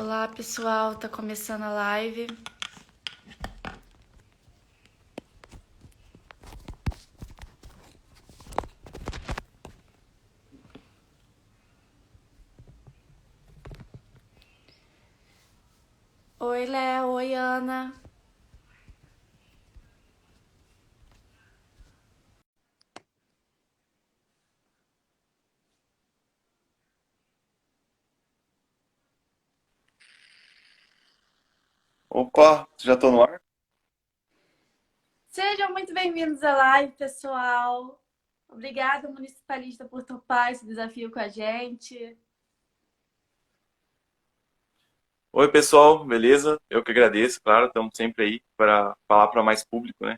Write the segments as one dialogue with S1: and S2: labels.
S1: Olá pessoal, tá começando a live. Oi Léo, oi Ana.
S2: Opa, já tô no ar?
S1: Sejam muito bem-vindos à live, pessoal. Obrigada, municipalista, por topar esse desafio com a gente.
S2: Oi, pessoal, beleza? Eu que agradeço, claro, estamos sempre aí para falar para mais público, né?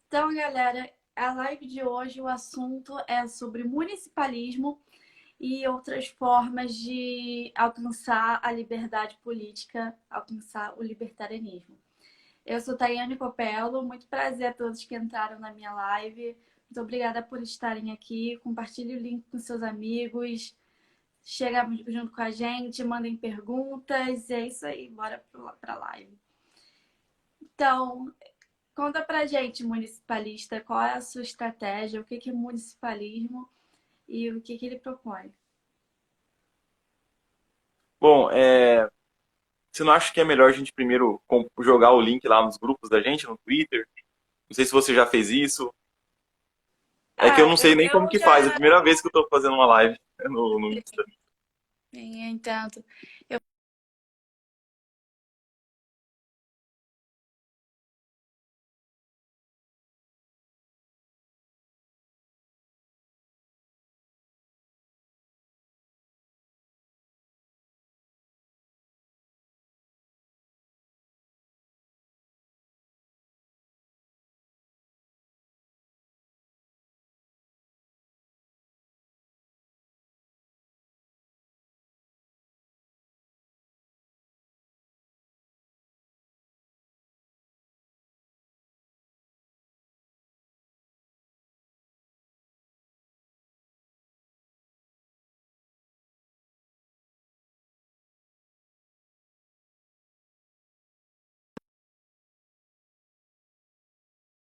S1: Então, galera, a live de hoje, o assunto é sobre municipalismo e outras formas de alcançar a liberdade política, alcançar o libertarianismo. Eu sou Tayane Copello, muito prazer a todos que entraram na minha live. Muito obrigada por estarem aqui. Compartilhe o link com seus amigos. Chega junto com a gente, mandem perguntas. É isso aí, bora para a live. Então, conta pra gente, municipalista, qual é a sua estratégia, o que é municipalismo e o que ele propõe.
S2: Bom, você não acha que é melhor a gente primeiro jogar o link lá nos grupos da gente, no Twitter? Não sei se você já fez isso. É que eu
S1: Ah,
S2: não sei nem como
S1: eu
S2: que faz, é a
S1: já.
S2: primeira vez que eu tô fazendo uma live no Insta.
S1: Sim, entendo. Eu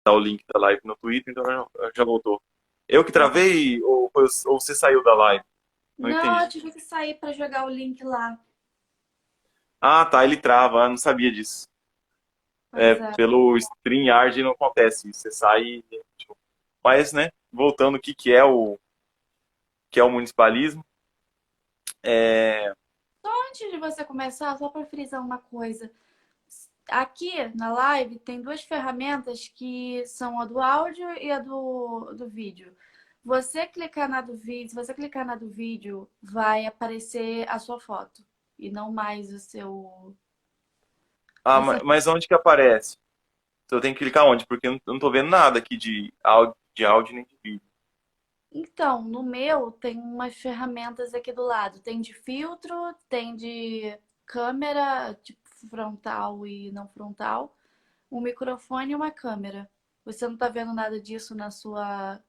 S2: Tá o link da live no Twitter, então já voltou. Eu que
S1: já.
S2: travei ou você saiu da live? Não
S1: Não, eu
S2: entendi.
S1: tive que sair para jogar o link lá.
S2: Ah, tá, ele trava, não sabia disso.
S1: Pois é.
S2: Pelo StreamYard não acontece isso. Você sai. Tipo, mas, né? Voltando, o que, que é o municipalismo? É,
S1: Antes de você começar, só para frisar uma coisa. Aqui na live tem duas ferramentas que são a do áudio e a do vídeo. Você clicar na do vídeo, se você clicar na do vídeo, vai aparecer a sua foto e não mais o seu.
S2: Ah,
S1: Você...
S2: mas onde que aparece? Então, eu tenho que clicar onde? Porque eu não tô vendo nada aqui de áudio nem de vídeo.
S1: Então, no meu tem umas ferramentas aqui do lado. Tem de filtro, tem de câmera, tipo frontal e não frontal, um microfone e uma câmera. Você não tá vendo nada disso na sua.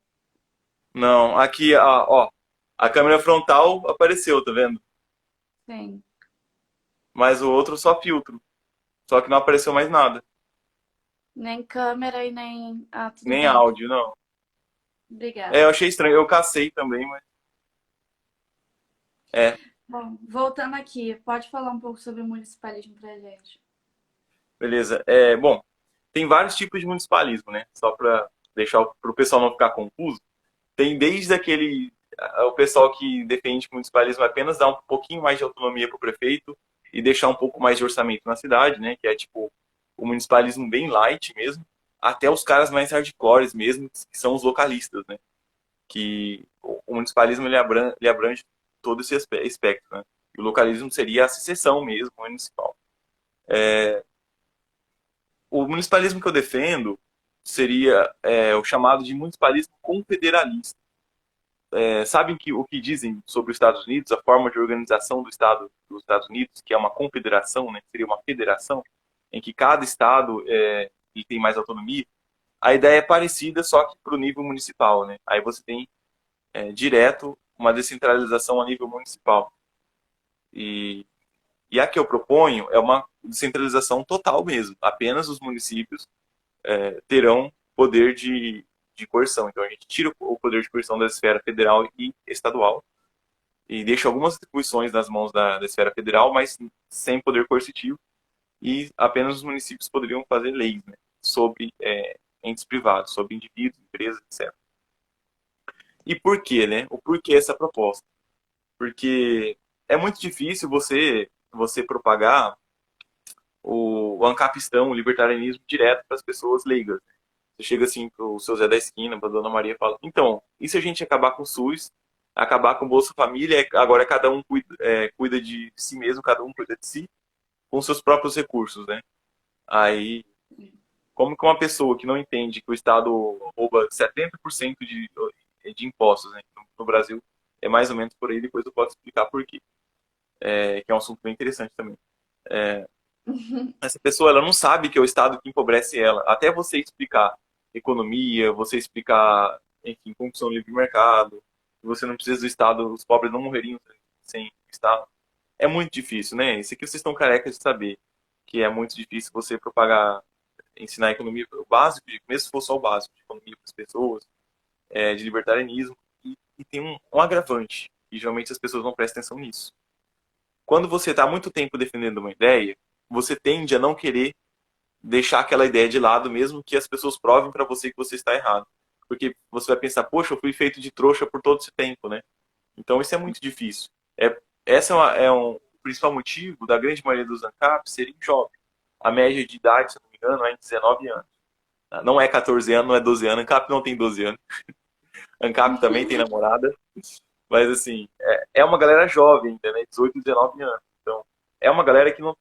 S2: Não, aqui, ó, a câmera frontal apareceu, tá vendo?
S1: Sim.
S2: Mas o outro só filtro. Só que não apareceu mais nada.
S1: Nem câmera e nem. Ah, tudo
S2: Nem
S1: bem.
S2: áudio, não. Eu
S1: Obrigada.
S2: achei estranho. Eu cacei também, mas. É,
S1: Bom, voltando aqui, pode falar um pouco sobre o municipalismo pra gente.
S2: beleza. Bom, tem vários tipos de municipalismo, né? Só para deixar para o pessoal não ficar confuso. Tem desde o pessoal que defende que o municipalismo é apenas dar um pouquinho mais de autonomia para o prefeito e deixar um pouco mais de orçamento na cidade, né? Que é tipo o municipalismo bem light mesmo, até os caras mais hardcores mesmo, que são os localistas, né? Que o municipalismo ele abrange todo esse espectro, né? E o localismo seria a secessão mesmo municipal. O municipalismo que eu defendo seria o chamado de municipalismo confederalista. Sabem o que dizem sobre os Estados Unidos, a forma de organização do Estado dos Estados Unidos, que é uma confederação, né, seria uma federação, em que cada Estado ele tem mais autonomia. A ideia é parecida, só que para o nível municipal. Né? Aí você tem direto uma descentralização a nível municipal. E, e a que eu proponho é uma descentralização total mesmo. Apenas os municípios terão poder de coerção. Então a gente tira o poder de coerção da esfera federal e estadual e deixa algumas atribuições nas mãos da esfera federal, mas sem poder coercitivo, e apenas os municípios poderiam fazer leis, né, sobre entes privados, sobre indivíduos, empresas, etc. E por quê, né? O porquê essa proposta? Porque é muito difícil você propagar o ancapistão, o libertarianismo direto para as pessoas leigas. Você chega assim pro seu Zé da esquina, pra Dona Maria e fala, então, e se a gente acabar com o SUS, acabar com o Bolsa Família, agora cada um cuida de si mesmo, cada um cuida de si, com seus próprios recursos, né? Aí, como que uma pessoa que não entende que o Estado rouba 70% de impostos, né, no Brasil, é mais ou menos por aí, depois eu posso explicar por quê, que é um assunto bem interessante também. Essa pessoa, ela não sabe que é o Estado que empobrece ela. Até você explicar economia, você explicar, enfim, como funciona o livre mercado, que você não precisa do Estado, os pobres não morreriam sem o Estado. É muito difícil, né? Isso aqui vocês estão carecas de saber, que é muito difícil você propagar, ensinar economia, o básico, mesmo se for só o básico, de economia para as pessoas, de libertarianismo, e tem um agravante, e geralmente as pessoas não prestam atenção nisso. Quando você está muito tempo defendendo uma ideia, você tende a não querer deixar aquela ideia de lado, mesmo que as pessoas provem para você que você está errado. Porque você vai pensar, poxa, eu fui feito de trouxa por todo esse tempo, né? Então isso é muito difícil. Essa o principal motivo da grande maioria dos ANCAP serem jovens. A média de idade, se não me engano, é em 19 anos. Não é 14 anos, não é 12 anos. ANCAP não tem 12 anos. ANCAP também tem namorada. Mas, assim, é uma galera jovem ainda, né? 18, 19 anos. Então, é uma galera que não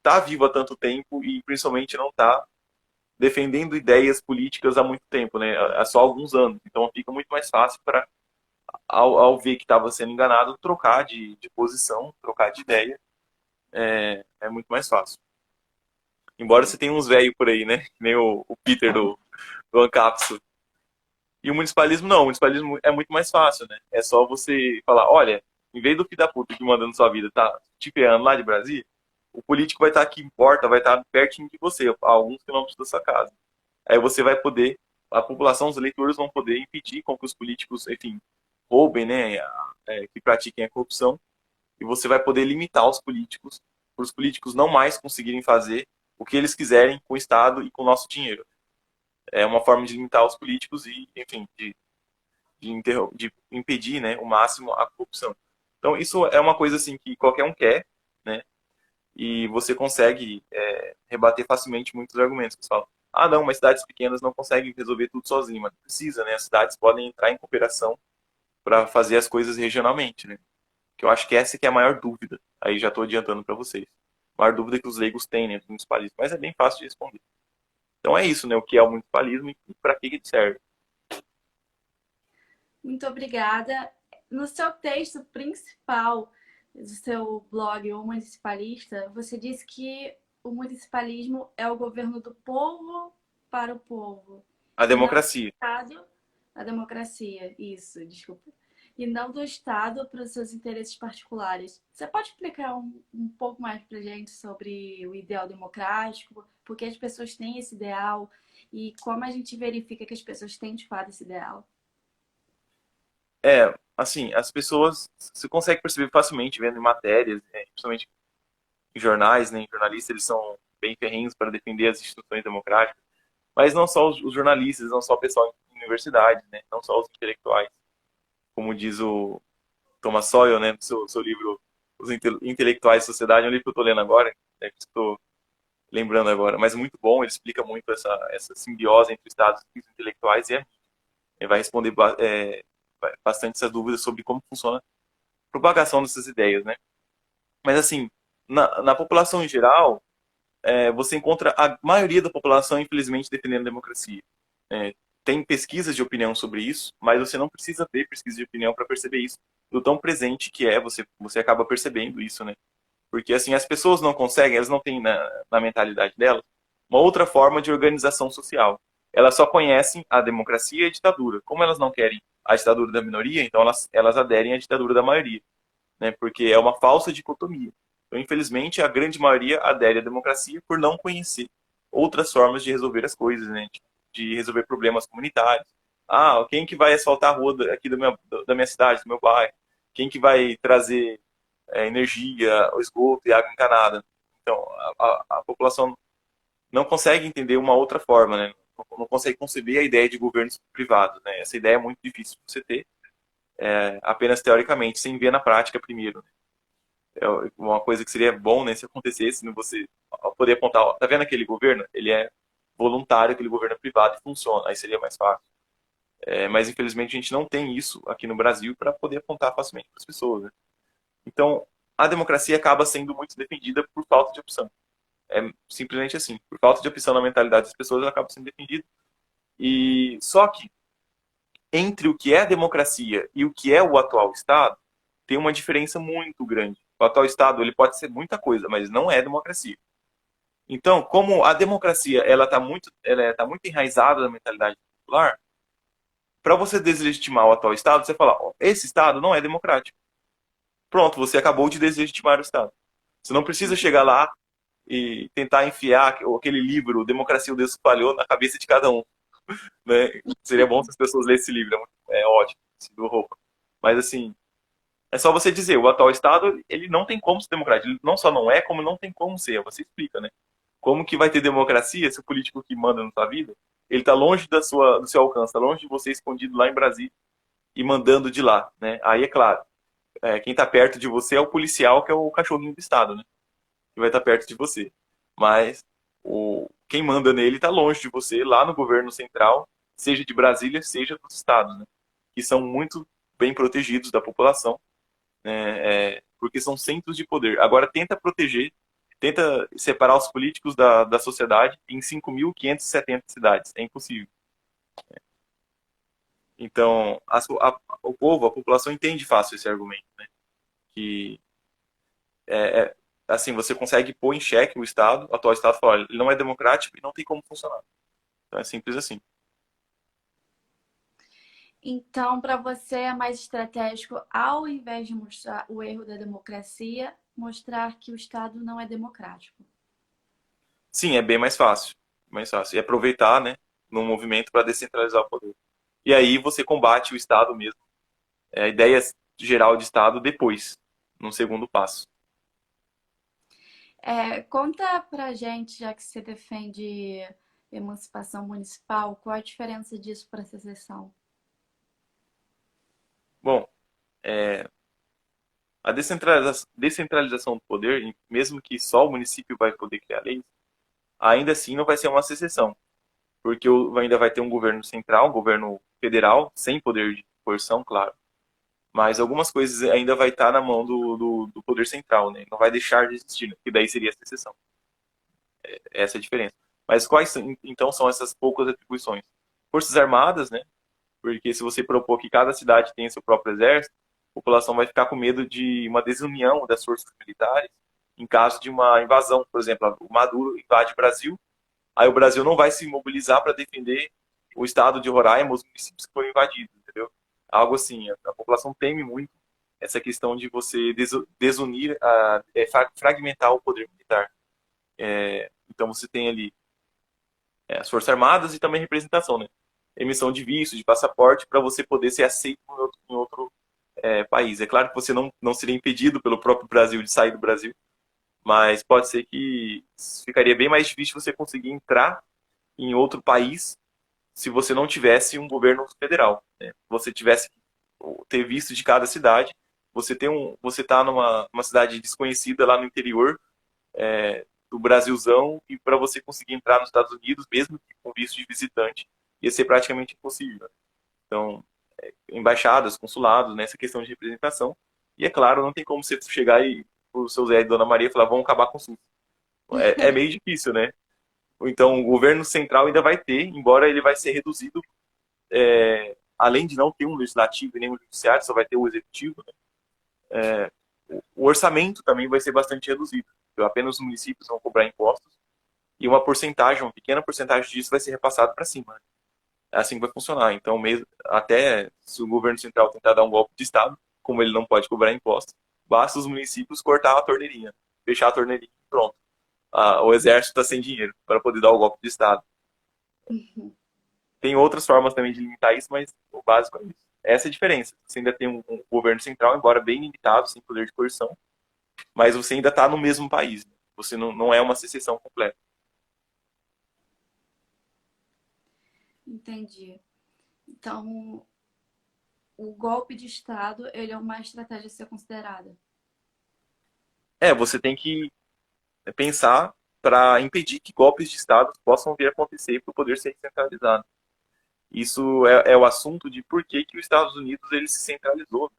S2: tá viva há tanto tempo e, principalmente, não tá defendendo ideias políticas há muito tempo, né? Há só alguns anos. Então, fica muito mais fácil para, ao ver que estava sendo enganado, trocar de posição, trocar de ideia. É muito mais fácil. Embora você tenha uns velhos por aí, né? Que nem o Peter do Ancapsu. E o municipalismo não, o municipalismo é muito mais fácil, né? É só você falar, olha, em vez do filho da puta que manda na sua vida tá te ferrando lá de Brasília, o político vai estar aqui em porta, vai estar pertinho de você, a alguns quilômetros da sua casa. Aí você vai poder, a população, os eleitores vão poder impedir com que os políticos, enfim, roubem, né? Que pratiquem a corrupção. E você vai poder limitar os políticos, para os políticos não mais conseguirem fazer o que eles quiserem com o Estado e com o nosso dinheiro. É uma forma de limitar os políticos e, enfim, de impedir, né, o máximo a corrupção. Então, isso é uma coisa assim que qualquer um quer, né? E você consegue rebater facilmente muitos argumentos. Você fala, ah, não, mas cidades pequenas não conseguem resolver tudo sozinhas, mas precisa, né? As cidades podem entrar em cooperação para fazer as coisas regionalmente, né? Que eu acho que essa que é a maior dúvida. Aí já estou adiantando para vocês. A maior dúvida que os leigos têm, né, do municipalismo, mas é bem fácil de responder. Então é isso, né? O que é o municipalismo e para que ele serve.
S1: Muito obrigada. No seu texto principal do seu blog, O Municipalista, você disse que o municipalismo é o governo do povo para o povo.
S2: A
S1: E não do
S2: democracia.
S1: Estado, a democracia, isso, desculpa. E não do Estado para os seus interesses particulares. Você pode explicar um pouco mais para a gente sobre o ideal democrático, por que as pessoas têm esse ideal e como a gente verifica que as pessoas têm de fato esse ideal?
S2: Assim, as pessoas se consegue perceber facilmente vendo em matérias, principalmente em jornais, né? Jornalistas, eles são bem ferrenhos para defender as instituições democráticas, mas não só os jornalistas, não só o pessoal em universidades, né? Não só os intelectuais. Como diz o Thomas Sowell, né, no seu livro Os Intelectuais de Sociedade, é um livro que eu estou lendo agora, que estou lembrando agora, mas muito bom, ele explica muito essa simbiose entre os estados e os intelectuais e a mídia. Ele vai responder bastante essas dúvidas sobre como funciona a propagação dessas ideias, né? Mas assim, na população em geral, você encontra a maioria da população, infelizmente, defendendo a democracia. Tem pesquisas de opinião sobre isso, mas você não precisa ter pesquisa de opinião para perceber isso. Do tão presente que é, você acaba percebendo isso, né? Porque, assim, as pessoas não conseguem, elas não têm na mentalidade delas uma outra forma de organização social. Elas só conhecem a democracia e a ditadura. Como elas não querem a ditadura da minoria, então elas aderem à ditadura da maioria. né? Porque é uma falsa dicotomia. Então, infelizmente, a grande maioria adere à democracia por não conhecer outras formas de resolver as coisas, né? De resolver problemas comunitários. Ah, quem que vai asfaltar a rua aqui da minha cidade, do meu bairro? Quem que vai trazer energia, esgoto e água encanada? Então, a população não consegue entender uma outra forma, né? Não consegue conceber a ideia de governos privados, né? Essa ideia é muito difícil de você ter, apenas teoricamente, sem ver na prática primeiro, né? É uma coisa que seria bom, né, se acontecesse, né, você poder apontar, ó, tá vendo aquele governo? Ele é voluntário, aquele governo é privado e funciona, aí seria mais fácil. Mas infelizmente a gente não tem isso aqui no Brasil para poder apontar facilmente para as pessoas, né? Então, a democracia acaba sendo muito defendida por falta de opção. É simplesmente assim, por falta de opção na mentalidade das pessoas, ela acaba sendo defendida. E só que entre o que é a democracia e o que é o atual Estado, tem uma diferença muito grande. O atual Estado ele pode ser muita coisa, mas não é democracia. Então, como a democracia ela tá muito enraizada na mentalidade popular, para você deslegitimar o atual Estado, você fala, ó, esse Estado não é democrático. Pronto, você acabou de deslegitimar o Estado. Você não precisa chegar lá e tentar enfiar aquele livro, Democracia, o Deus que Falhou, na cabeça de cada um, né? Seria bom se as pessoas lessem esse livro, é ótimo, assim, do roupa. Mas assim, é só você dizer, o atual Estado, ele não tem como ser democrático. Ele não só não é, como não tem como ser. Você explica, né? Como que vai ter democracia se o político que manda na sua vida, ele está longe do seu alcance, está longe de você, escondido lá em Brasília e mandando de lá, né? Aí é claro, quem está perto de você é o policial, que é o cachorrinho do Estado, né? Que vai estar perto de você. Mas quem manda nele está longe de você, lá no governo central, seja de Brasília, seja dos estados, né? Que são muito bem protegidos da população, né? Porque são centros de poder. Agora tenta separar os políticos da sociedade em 5.570 cidades. É impossível. Então, o povo, a população entende fácil esse argumento, né? Que é, é, assim, você consegue pôr em xeque o atual Estado, falar, olha, ele não é democrático e não tem como funcionar. Então é simples assim.
S1: Então, para você é mais estratégico, ao invés de mostrar o erro da democracia, mostrar que o Estado não é democrático.
S2: Sim, é bem mais fácil. Mais fácil. E aproveitar, né, num movimento para descentralizar o poder. E aí você combate o Estado mesmo. A ideia geral de Estado depois, num segundo passo.
S1: Conta pra gente, já que você defende emancipação municipal, qual a diferença disso para a secessão?
S2: Bom, a descentralização do poder, mesmo que só o município vai poder criar leis, ainda assim não vai ser uma secessão, porque ainda vai ter um governo central, um governo federal, sem poder de coerção, claro, mas algumas coisas ainda vai estar na mão do poder central, né? Não vai deixar de existir, né? Que daí seria a secessão. Essa é a diferença. Mas quais então são essas poucas atribuições? Forças Armadas, né? Porque se você propor que cada cidade tenha seu próprio exército, a população vai ficar com medo de uma desunião das forças militares em caso de uma invasão. Por exemplo, o Maduro invade o Brasil, aí o Brasil não vai se mobilizar para defender o estado de Roraima, os municípios que foram invadidos, entendeu? Algo assim, a população teme muito essa questão de você desunir, fragmentar o poder militar. Então você tem ali as Forças Armadas e também representação, né? Emissão de visto, de passaporte, para você poder ser aceito em outro país. É claro que você não seria impedido pelo próprio Brasil de sair do Brasil, mas pode ser que ficaria bem mais difícil você conseguir entrar em outro país se você não tivesse um governo federal, né? Você tivesse que ter visto de cada cidade, você está numa cidade desconhecida lá no interior do Brasilzão, e para você conseguir entrar nos Estados Unidos, mesmo que com visto de visitante, ia ser praticamente impossível. Então, embaixadas, consulados, nessa questão de representação. E é claro, não tem como você chegar e o seu Zé e Dona Maria falar, vamos acabar com o SUS. É meio difícil, né? Então, o governo central ainda vai ter, embora ele vai ser reduzido, além de não ter um legislativo e nem um judiciário, só vai ter o executivo, né? O orçamento também vai ser bastante reduzido. Então, apenas os municípios vão cobrar impostos e uma pequena porcentagem disso vai ser repassado para cima, né? É assim que vai funcionar. Então, mesmo, até se o governo central tentar dar um golpe de Estado, como ele não pode cobrar impostos, basta os municípios cortar a torneirinha, fechar a torneirinha e pronto. O exército está sem dinheiro para poder dar o golpe de Estado. Tem outras formas também de limitar isso, mas o básico é isso. Essa é a diferença. Você ainda tem um governo central, embora bem limitado, sem poder de coerção, mas você ainda está no mesmo país. Né? Você não é uma secessão completa.
S1: Entendi. Então, o golpe de Estado, ele é uma estratégia a ser considerada.
S2: Você tem que pensar para impedir que golpes de Estado possam vir a acontecer para o poder ser centralizado. Isso é o assunto de por que os Estados Unidos ele se centralizou.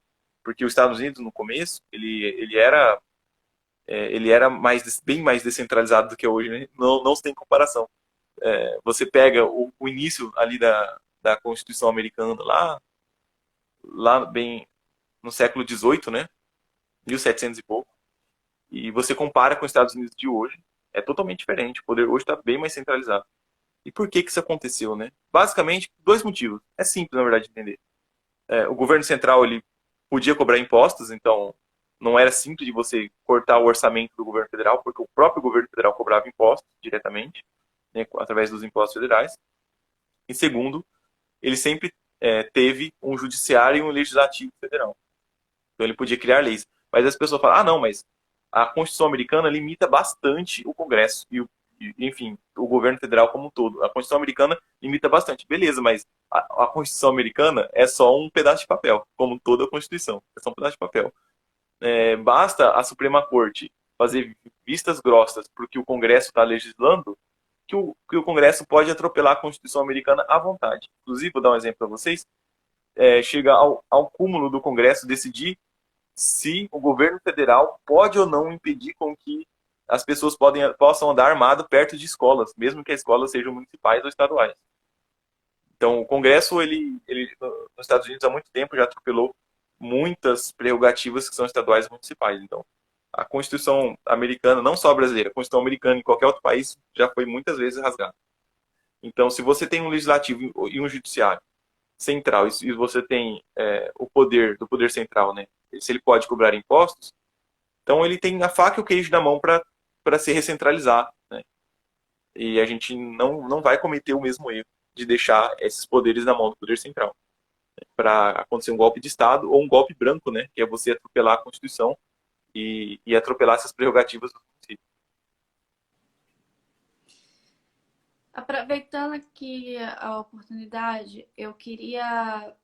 S2: Porque os Estados Unidos, no começo, ele era bem mais descentralizado do que é hoje. Né? Não se tem comparação. Você pega o início ali da Constituição Americana, lá bem no século XVIII, né? 1700 e pouco, e você compara com os Estados Unidos de hoje, é totalmente diferente. O poder hoje está bem mais centralizado. E por que isso aconteceu, né? Basicamente, dois motivos. É simples, na verdade, de entender. O governo central ele podia cobrar impostos, então não era simples de você cortar o orçamento do governo federal, porque o próprio governo federal cobrava impostos diretamente, né, através dos impostos federais. E segundo, ele sempre teve um judiciário e um legislativo federal. Então ele podia criar leis. Mas as pessoas falam, não, mas a Constituição americana limita bastante o Congresso enfim, o governo federal como um todo. A Constituição americana limita bastante. Beleza, mas a Constituição americana é só um pedaço de papel, como toda a Constituição. É só um pedaço de papel. Basta a Suprema Corte fazer vistas grossas porque o Congresso está legislando, que o Congresso pode atropelar a Constituição americana à vontade. Inclusive, vou dar um exemplo para vocês. Chega ao cúmulo do Congresso decidir se o governo federal pode ou não impedir com que as pessoas possam andar armado perto de escolas, mesmo que as escolas sejam municipais ou estaduais. Então, o Congresso, ele nos Estados Unidos, há muito tempo, já atropelou muitas prerrogativas que são estaduais e municipais. Então, a Constituição americana, não só a brasileira, a Constituição americana em qualquer outro país, já foi muitas vezes rasgada. Então, se você tem um legislativo e um judiciário central, e você tem o poder do poder central, né? Se ele pode cobrar impostos, então ele tem a faca e o queijo na mão para se recentralizar, né? E a gente não vai cometer o mesmo erro de deixar esses poderes na mão do poder central, né? Para acontecer um golpe de Estado ou um golpe branco, né? Que é você atropelar a Constituição e atropelar essas prerrogativas do município.
S1: Aproveitando aqui a oportunidade, eu queria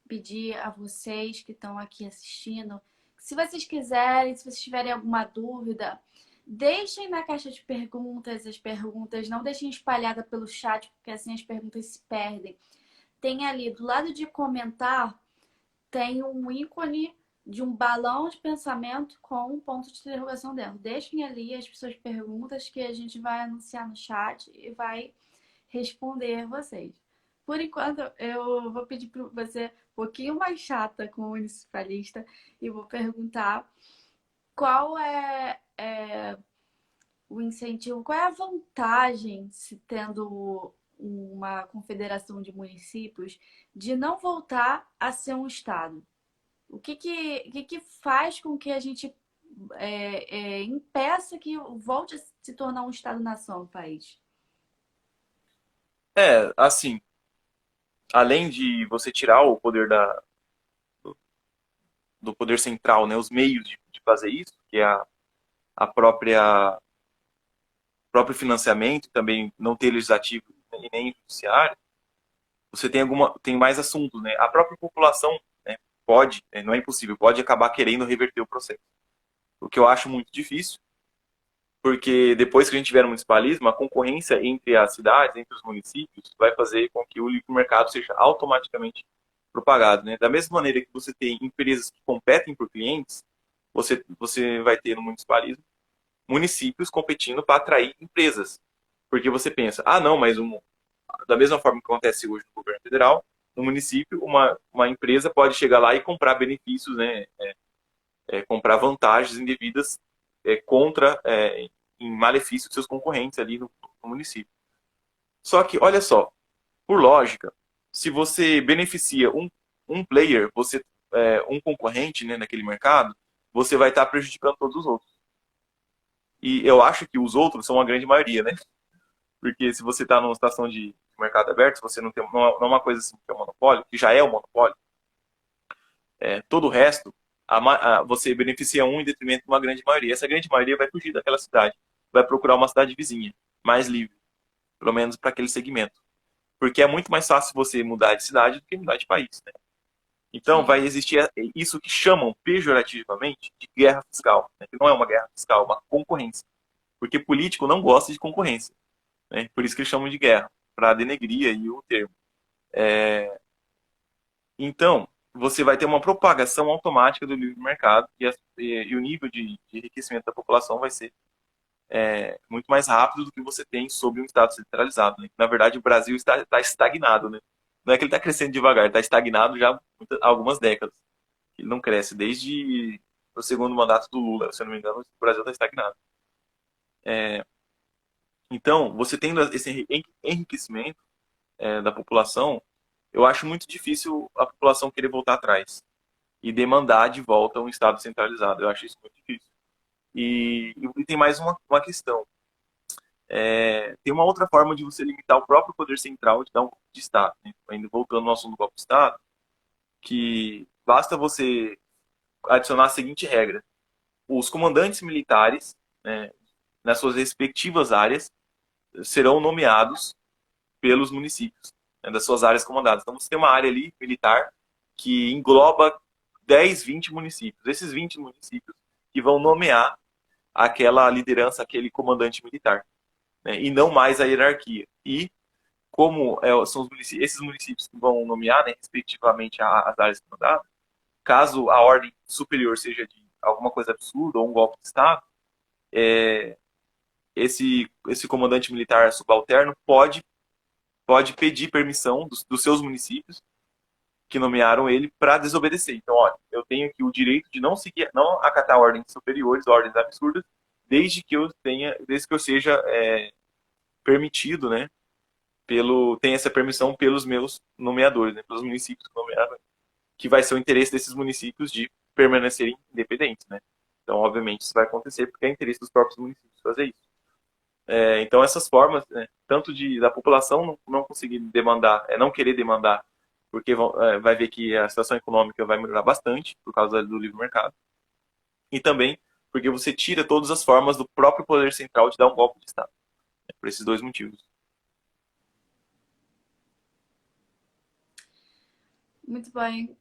S1: pedir a vocês que estão aqui assistindo, se vocês quiserem, se vocês tiverem alguma dúvida, deixem na caixa de perguntas as perguntas, não deixem espalhada pelo chat, porque assim as perguntas se perdem. Tem ali do lado de comentar, tem um ícone de um balão de pensamento com um ponto de interrogação dentro. Deixem ali as suas perguntas que a gente vai anunciar no chat e vai responder vocês. Por enquanto, eu vou pedir para você um pouquinho mais chata com o municipalista e vou perguntar qual é o incentivo, qual é a vantagem se tendo uma confederação de municípios de não voltar a ser um estado? O que faz com que a gente impeça que volte a se tornar um estado-nação no país?
S2: Assim, além de você tirar o poder do poder central, né, os meios de fazer isso, que é a próprio financiamento, também não ter legislativo e nem judiciário, você tem mais assuntos, né? A própria população, né, pode, não é impossível, pode acabar querendo reverter o processo. O que eu acho muito difícil, porque depois que a gente tiver no municipalismo, a concorrência entre as cidades, entre os municípios, vai fazer com que o livre mercado seja automaticamente propagado, né? Da mesma maneira que você tem empresas que competem por clientes, você vai ter no municipalismo municípios competindo para atrair empresas. Porque você pensa, não, mas da mesma forma que acontece hoje no governo federal, no município, uma empresa pode chegar lá e comprar benefícios, né? Comprar vantagens indevidas em malefício dos seus concorrentes ali no município. Só que, olha só, por lógica, se você beneficia um player, um concorrente, né, naquele mercado, você vai estar prejudicando todos os outros. E eu acho que os outros são a grande maioria, né? Porque se você está numa situação de mercado aberto, se você não tem não é uma coisa assim que é um monopólio, que já é um monopólio, todo o resto, você beneficia um em detrimento de uma grande maioria. Essa grande maioria vai fugir daquela cidade, vai procurar uma cidade vizinha, mais livre, pelo menos para aquele segmento. Porque é muito mais fácil você mudar de cidade do que mudar de país, né? Então, vai
S1: Sim.
S2: existir isso que chamam pejorativamente de guerra fiscal, né? Que não é uma guerra fiscal, é uma concorrência. Porque político não gosta de concorrência, né? Por isso que eles chamam de guerra, para denegrir aí o termo. Então, você vai ter uma propagação automática do livre mercado e o nível de enriquecimento da população vai ser muito mais rápido do que você tem sobre um Estado centralizado, né? Na verdade, o Brasil está estagnado, né? Não é que ele está crescendo devagar, ele está estagnado já há algumas décadas. Ele não cresce desde o segundo mandato do Lula, se eu não me engano, o Brasil está estagnado. Então, você tendo esse enriquecimento da população, eu acho muito difícil a população querer voltar atrás e demandar de volta um Estado centralizado. Eu acho isso muito difícil. E tem mais uma questão. Tem uma outra forma de você limitar o próprio poder central de dar um golpe de Estado. Né? Ainda voltando ao assunto do golpe de Estado, que basta você adicionar a seguinte regra. Os comandantes militares, né, nas suas respectivas áreas, serão nomeados pelos municípios, né, das suas áreas comandadas. Então, você tem uma área ali militar que engloba 10, 20 municípios. Esses 20 municípios que vão nomear aquela liderança, aquele comandante militar, né, e não mais a hierarquia. E como são esses municípios que vão nomear, né, respectivamente, as áreas comandadas, caso a ordem superior seja de alguma coisa absurda ou um golpe de Estado, esse comandante militar subalterno pode pedir permissão dos seus municípios que nomearam ele para desobedecer. Então, olha, eu tenho aqui o direito de não seguir, não acatar ordens superiores, ordens absurdas, desde que eu seja permitido, né, tenha essa permissão pelos meus nomeadores, né, pelos municípios que nomearam, que vai ser o interesse desses municípios de permanecerem independentes, né. Então, obviamente, isso vai acontecer porque é interesse dos próprios municípios fazer isso. Então, essas formas, né, tanto da população não conseguir demandar, não querer demandar, porque vai ver que a situação econômica vai melhorar bastante por causa do livre mercado, e também porque você tira todas as formas do próprio poder central de dar um golpe de Estado, né, por esses dois motivos.
S1: Muito bem.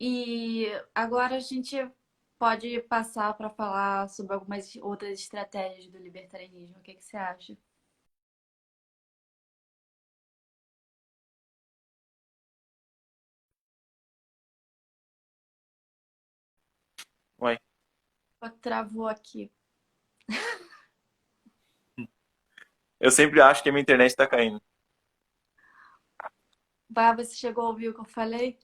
S1: E agora a gente pode passar para falar sobre algumas outras estratégias do libertarianismo. O que que você acha?
S2: Ué,
S1: Travou aqui.
S2: eu sempre acho que a minha internet está caindo.
S1: Você chegou a ouvir o que eu falei?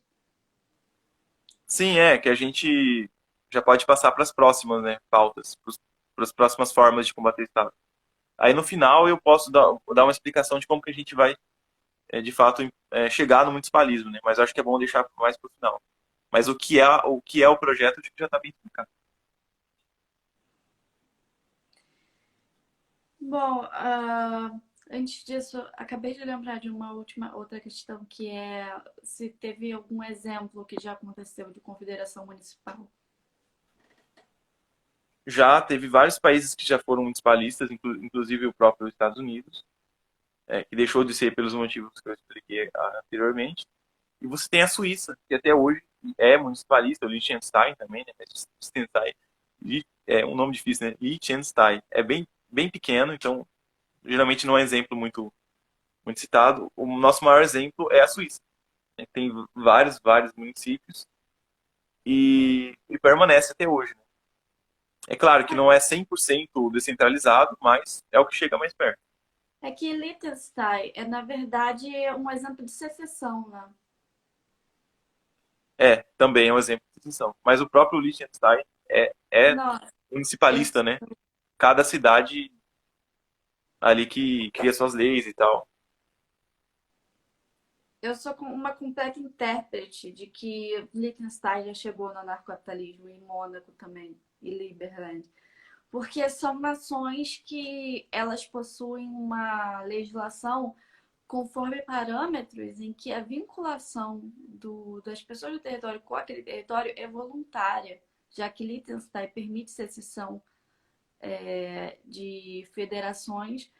S2: Sim, que a gente já pode passar para as próximas, né, pautas, para as próximas formas de combater o Estado. Aí no final eu posso dar uma explicação de como que a gente vai de fato chegar no municipalismo, né? Mas eu acho que é bom deixar mais para o final. Mas o que é o projeto, acho que já está bem explicado.
S1: Bom, antes disso, acabei de lembrar de uma outra questão que é se teve algum exemplo que já aconteceu de confederação municipal.
S2: Já teve vários países que já foram municipalistas, inclusive o próprio Estados Unidos, que deixou de ser pelos motivos que eu expliquei anteriormente. E você tem a Suíça, que até hoje é municipalista, o Liechtenstein também, né? Liechtenstein, é um nome difícil, né? Liechtenstein é bem, bem pequeno, então geralmente não é um exemplo muito, muito citado. O nosso maior exemplo é a Suíça, né? Tem vários, vários municípios e permanece até hoje, né? É claro que não é 100% descentralizado, mas é o que chega mais perto.
S1: É que Liechtenstein é, na verdade, um exemplo de secessão, né?
S2: Também é um exemplo de distinção. Mas o próprio Liechtenstein é
S1: Não, eu,
S2: municipalista, né? Cada cidade ali que cria suas leis e tal.
S1: Eu sou uma completa intérprete de que Liechtenstein já chegou no anarcocapitalismo e Mônaco também, e Liberland. Porque são nações que elas possuem uma legislação conforme parâmetros em que a vinculação das pessoas do território com aquele território é voluntária, já que Liechtenstein permite secessão de federações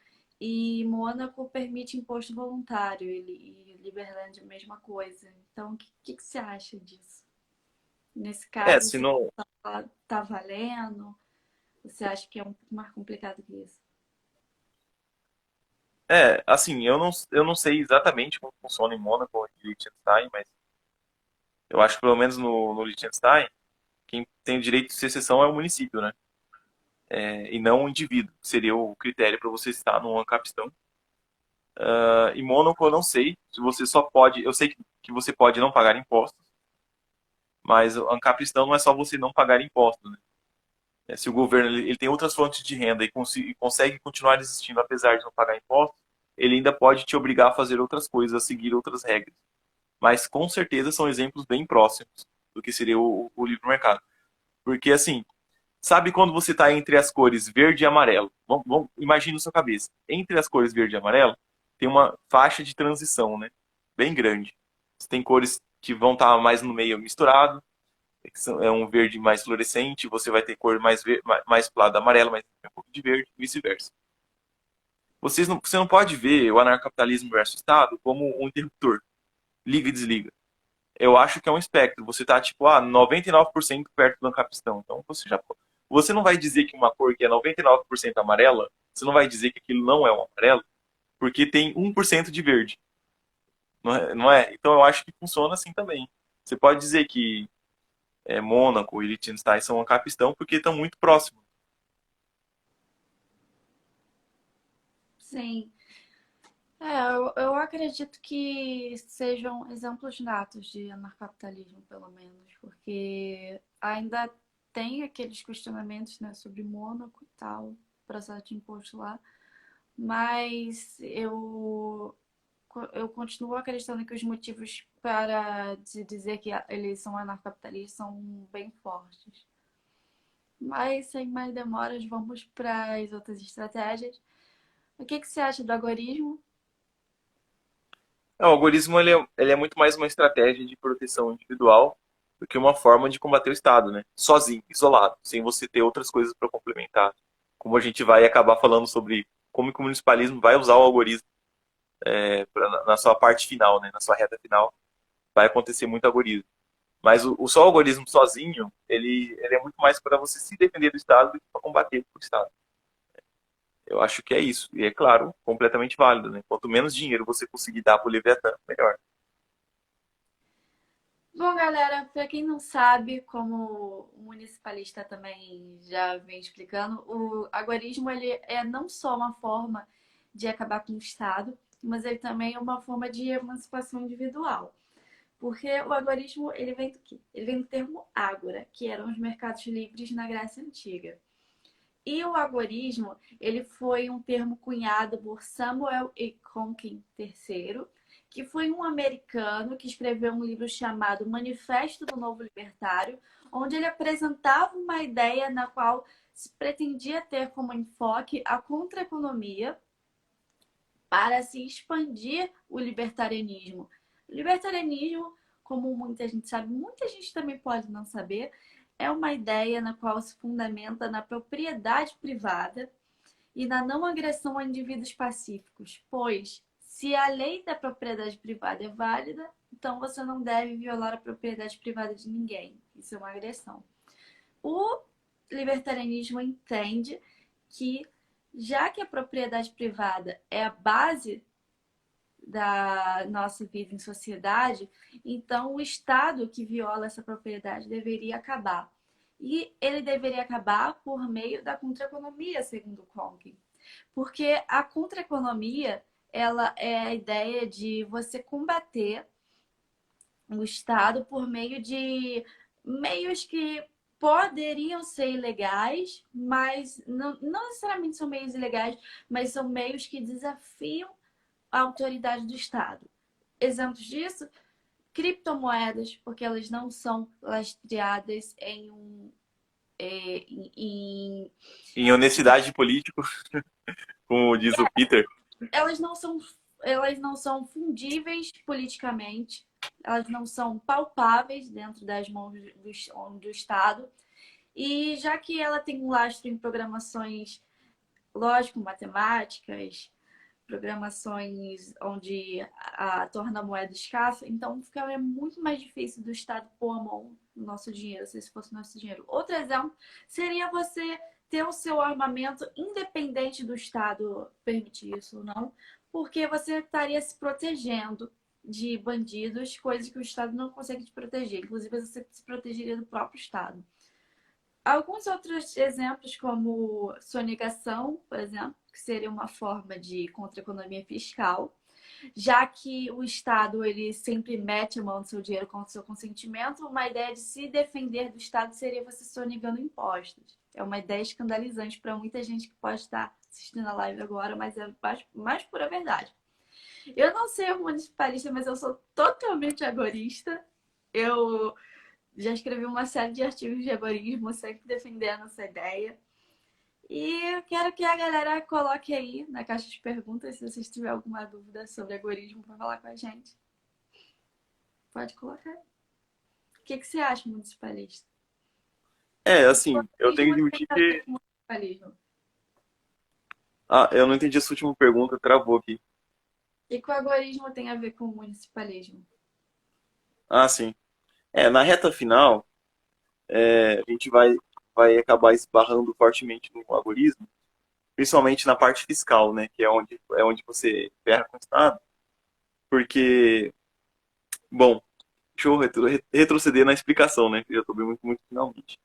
S1: e Mônaco permite imposto voluntário e Liberland a mesma coisa. Então, o que você acha disso? Nesse
S2: É,
S1: caso,
S2: se
S1: você
S2: não.
S1: tá valendo? Você acha que é um pouco mais complicado que isso?
S2: É, assim, eu não sei exatamente como funciona em Mônaco e Liechtenstein, mas eu acho que pelo menos no Liechtenstein, quem tem o direito de secessão é o município, né? E não o indivíduo, que seria o critério para você estar no Ancapistão. Em Mônaco eu não sei se você só pode, eu sei que você pode não pagar impostos, mas o Ancapistão não é só você não pagar impostos, né? Se o governo ele tem outras fontes de renda e consegue continuar existindo apesar de não pagar impostos, ele ainda pode te obrigar a fazer outras coisas, a seguir outras regras. Mas com certeza são exemplos bem próximos do que seria o livre mercado. Porque assim, sabe quando você está entre as cores verde e amarelo? Imagine na sua cabeça. Entre as cores verde e amarelo, tem uma faixa de transição, né? Bem grande. Você tem cores que vão estar mais no meio misturado, é um verde mais fluorescente, você vai ter cor mais pro lado amarelo, mas um pouco de verde, e vice-versa. Você não pode ver o anarcapitalismo versus Estado como um interruptor, liga e desliga. Eu acho que é um espectro. Você tá tipo, 99% perto do ancapistão. Então você não vai dizer que uma cor que é 99% amarela, você não vai dizer que aquilo não é um amarelo, porque tem 1% de verde. Não é, não é? Então eu acho que funciona assim também. Você pode dizer que Mônaco e Liechtenstein são ancapistão porque estão muito próximos.
S1: Sim. Eu acredito que sejam exemplos natos de anarcapitalismo, pelo menos, porque ainda tem aqueles questionamentos, né, sobre Mônaco e tal, processo de imposto lá, mas eu continuo acreditando que os motivos para se dizer que eles são anarcapitalistas são bem fortes. Mas sem mais demoras, vamos para as outras estratégias. O que você acha do agorismo?
S2: O algoritmo ele é muito mais uma estratégia de proteção individual do que uma forma de combater o Estado, né? Sozinho, isolado, sem você ter outras coisas para complementar. Como a gente vai acabar falando sobre como que o municipalismo vai usar o algoritmo na sua parte final, né? Na sua reta final, vai acontecer muito algoritmo. Mas o só algoritmo sozinho, ele é muito mais para você se defender do Estado do que para combater o Estado. Eu acho que é isso. E é claro, completamente válido, né? Quanto menos dinheiro você conseguir dar para o Leviatã, melhor.
S1: Bom, galera, para quem não sabe, como o municipalista também já vem explicando, o agorismo ele é não só uma forma de acabar com o Estado, mas ele também é uma forma de emancipação individual. Porque o agorismo ele vem do quê? Ele vem do termo ágora, que eram os mercados livres na Grécia Antiga. E o agorismo, ele foi um termo cunhado por Samuel E. Conkin III, que foi um americano que escreveu um livro chamado Manifesto do Novo Libertário, onde ele apresentava uma ideia na qual se pretendia ter como enfoque a contra-economia para se expandir o libertarianismo. O libertarianismo, como muita gente sabe, muita gente também pode não saber, é uma ideia na qual se fundamenta na propriedade privada e na não agressão a indivíduos pacíficos, pois se a lei da propriedade privada é válida, então você não deve violar a propriedade privada de ninguém. Isso é uma agressão. O libertarianismo entende que, já que a propriedade privada é a base da nossa vida em sociedade, então o Estado que viola essa propriedade deveria acabar. E ele deveria acabar por meio da contra-economia, segundo Conkin. Porque a contra-economia, ela é a ideia de você combater o Estado por meio de meios que poderiam ser ilegais, mas não necessariamente são meios ilegais, mas são meios que desafiam a autoridade do Estado. exemplos disso, criptomoedas, porque elas não são lastreadas em
S2: Em honestidade de político, como diz o Peter.
S1: elas não são, elas não são fundíveis politicamente, elas não são palpáveis dentro das mãos do Estado. E já que ela tem um lastro em programações, lógico, matemáticas, programações onde torna a moeda escassa, então ficaria muito mais difícil do Estado pôr a mão no nosso dinheiro, se esse fosse nosso dinheiro. Outro exemplo seria você ter o seu armamento independente do Estado permitir isso ou não, porque você estaria se protegendo de bandidos, coisas que o Estado não consegue te proteger. Inclusive, você se protegeria do próprio Estado. Alguns outros exemplos, como sonegação, por exemplo, que seria uma forma de contra-economia fiscal, já que o Estado ele sempre mete a mão no seu dinheiro com o seu consentimento, uma ideia de se defender do Estado seria você sonegando impostos. É uma ideia escandalizante para muita gente que pode estar assistindo a live agora, mas é mais pura verdade. Eu não sei municipalista, mas eu sou totalmente agorista. Eu já escrevi uma série de artigos de algoritmo, sempre defendendo essa ideia. E eu quero que a galera coloque aí na caixa de perguntas se vocês tiverem alguma dúvida sobre algoritmo para falar com a gente. Pode colocar. O que você acha, municipalista?
S2: Assim, eu tenho que admitir que...
S1: Municipalismo.
S2: Ah, eu não entendi essa última pergunta, travou aqui.
S1: O que o algoritmo tem a ver com o municipalismo?
S2: Ah, sim. Na reta final, a gente vai acabar esbarrando fortemente no algoritmo, principalmente na parte fiscal, né? Que é onde você ferra com o Estado. Porque, bom, deixa eu retroceder na explicação, né? Que eu já estou bem muito finalmente.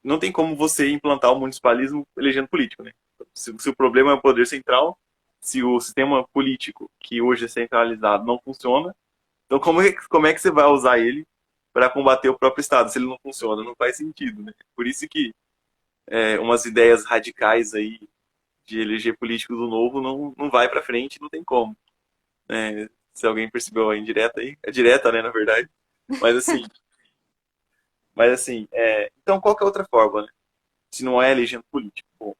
S2: Não tem como você implantar o municipalismo elegendo político, né? Se o problema é o poder central, se o sistema político, que hoje é centralizado, não funciona, então como é que você vai usar ele para combater o próprio Estado se ele não funciona? Não faz sentido, né? Por isso que umas ideias radicais aí de eleger políticos do novo não vai para frente, não tem como. Né? Se alguém percebeu a indireta aí, é direta, né, na verdade. Mas assim, então qual que é a outra forma, né? Se não é elegendo político? Bom,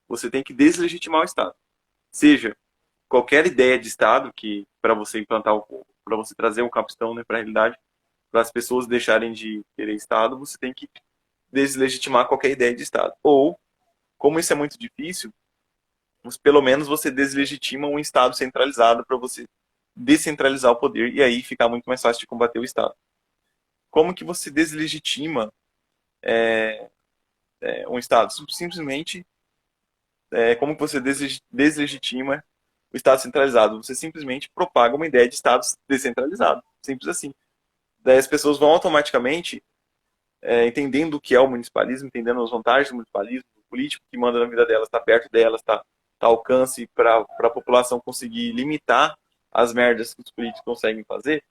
S2: você tem que deslegitimar o Estado. Seja qualquer ideia de Estado que para você implantar, para você trazer um capistão, né, para a realidade, para as pessoas deixarem de querer Estado, você tem que deslegitimar qualquer ideia de Estado. Ou, como isso é muito difícil, pelo menos você deslegitima um Estado centralizado para você descentralizar o poder e aí ficar muito mais fácil de combater o Estado. Como que você deslegitima um Estado? Simplesmente, como que você deslegitima o Estado centralizado? Você simplesmente propaga uma ideia de Estado descentralizado. Simples assim. Daí as pessoas vão automaticamente entendendo o que é o municipalismo, entendendo as vantagens do municipalismo, o político que manda na vida delas, está perto delas, está ao alcance para a população conseguir limitar as merdas que os políticos conseguem fazer,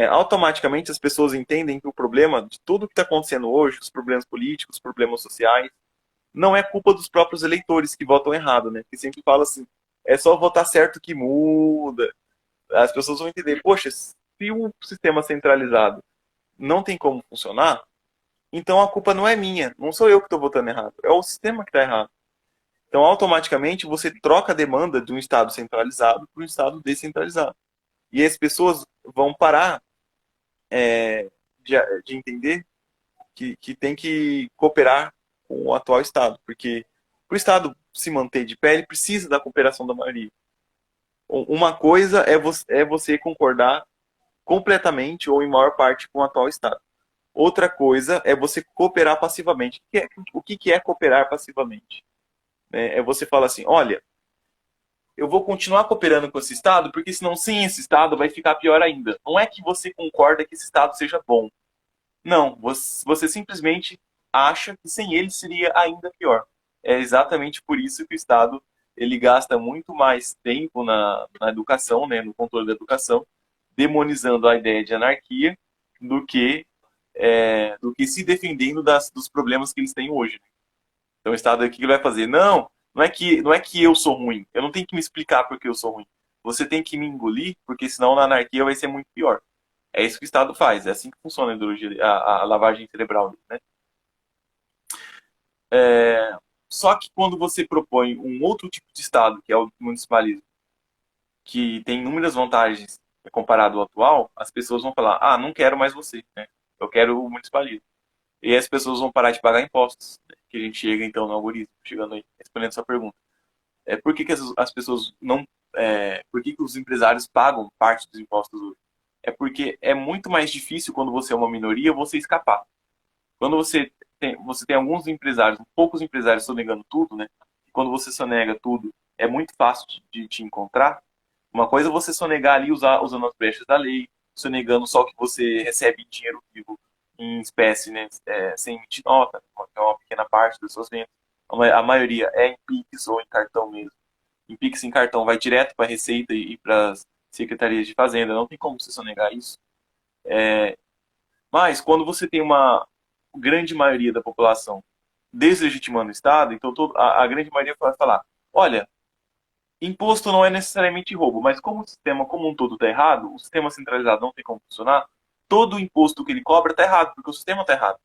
S2: automaticamente as pessoas entendem que o problema de tudo que está acontecendo hoje, os problemas políticos, os problemas sociais, não é culpa dos próprios eleitores que votam errado, né? Que sempre fala assim, é só votar certo que muda. As pessoas vão entender, poxa, se o sistema centralizado não tem como funcionar, então a culpa não é minha, não sou eu que estou votando errado, é o sistema que está errado. Então, automaticamente, você troca a demanda de um Estado centralizado para um Estado descentralizado. E as pessoas vão parar de entender que tem que cooperar com o atual Estado, porque para o Estado se manter de pé, ele precisa da cooperação da maioria. Uma coisa é você concordar completamente ou em maior parte com o atual Estado. Outra coisa é você cooperar passivamente. O que é cooperar passivamente? É você falar assim, olha, eu vou continuar cooperando com esse Estado, porque senão sem esse Estado vai ficar pior ainda. Não é que você concorda que esse Estado seja bom. Não, você simplesmente acha que sem ele seria ainda pior. É exatamente por isso que o Estado ele gasta muito mais tempo na educação, né, no controle da educação, demonizando a ideia de anarquia, do que, do que se defendendo dos problemas que eles têm hoje. Então o Estado aqui ele vai fazer, não é que eu sou ruim, eu não tenho que me explicar porque eu sou ruim. você tem que me engolir, porque senão na anarquia vai ser muito pior. É isso que o Estado faz, é assim que funciona a ideologia, a lavagem cerebral, né? Só que quando você propõe um outro tipo de Estado, que é o municipalismo, que tem inúmeras vantagens comparado ao atual, as pessoas vão falar, ah, não quero mais você, né? Eu quero o municipalismo. E as pessoas vão parar de pagar impostos, né? Que a gente chega então no algoritmo, chegando aí, respondendo essa pergunta. Por que, que as pessoas não. Por que, que os empresários pagam parte dos impostos hoje? É porque é muito mais difícil quando você é uma minoria você escapar. Quando você tem alguns empresários, poucos empresários sonegando tudo, né? Quando você sonega tudo, é muito fácil de te encontrar. Uma coisa é você sonegar ali usando as brechas da lei, sonegando só que você recebe em dinheiro vivo, em espécie, né? Sem emitir nota, que é uma pequena parte das suas vendas. A maioria é em Pix ou em cartão mesmo. Em Pix em cartão vai direto para a Receita e para as secretarias de Fazenda. Não tem como você sonegar isso. Mas quando você tem uma grande maioria da população deslegitimando o Estado, então a grande maioria vai falar: olha, imposto não é necessariamente roubo, mas como o sistema como um todo está errado, o sistema centralizado não tem como funcionar, todo o imposto que ele cobra está errado, porque o sistema está errado.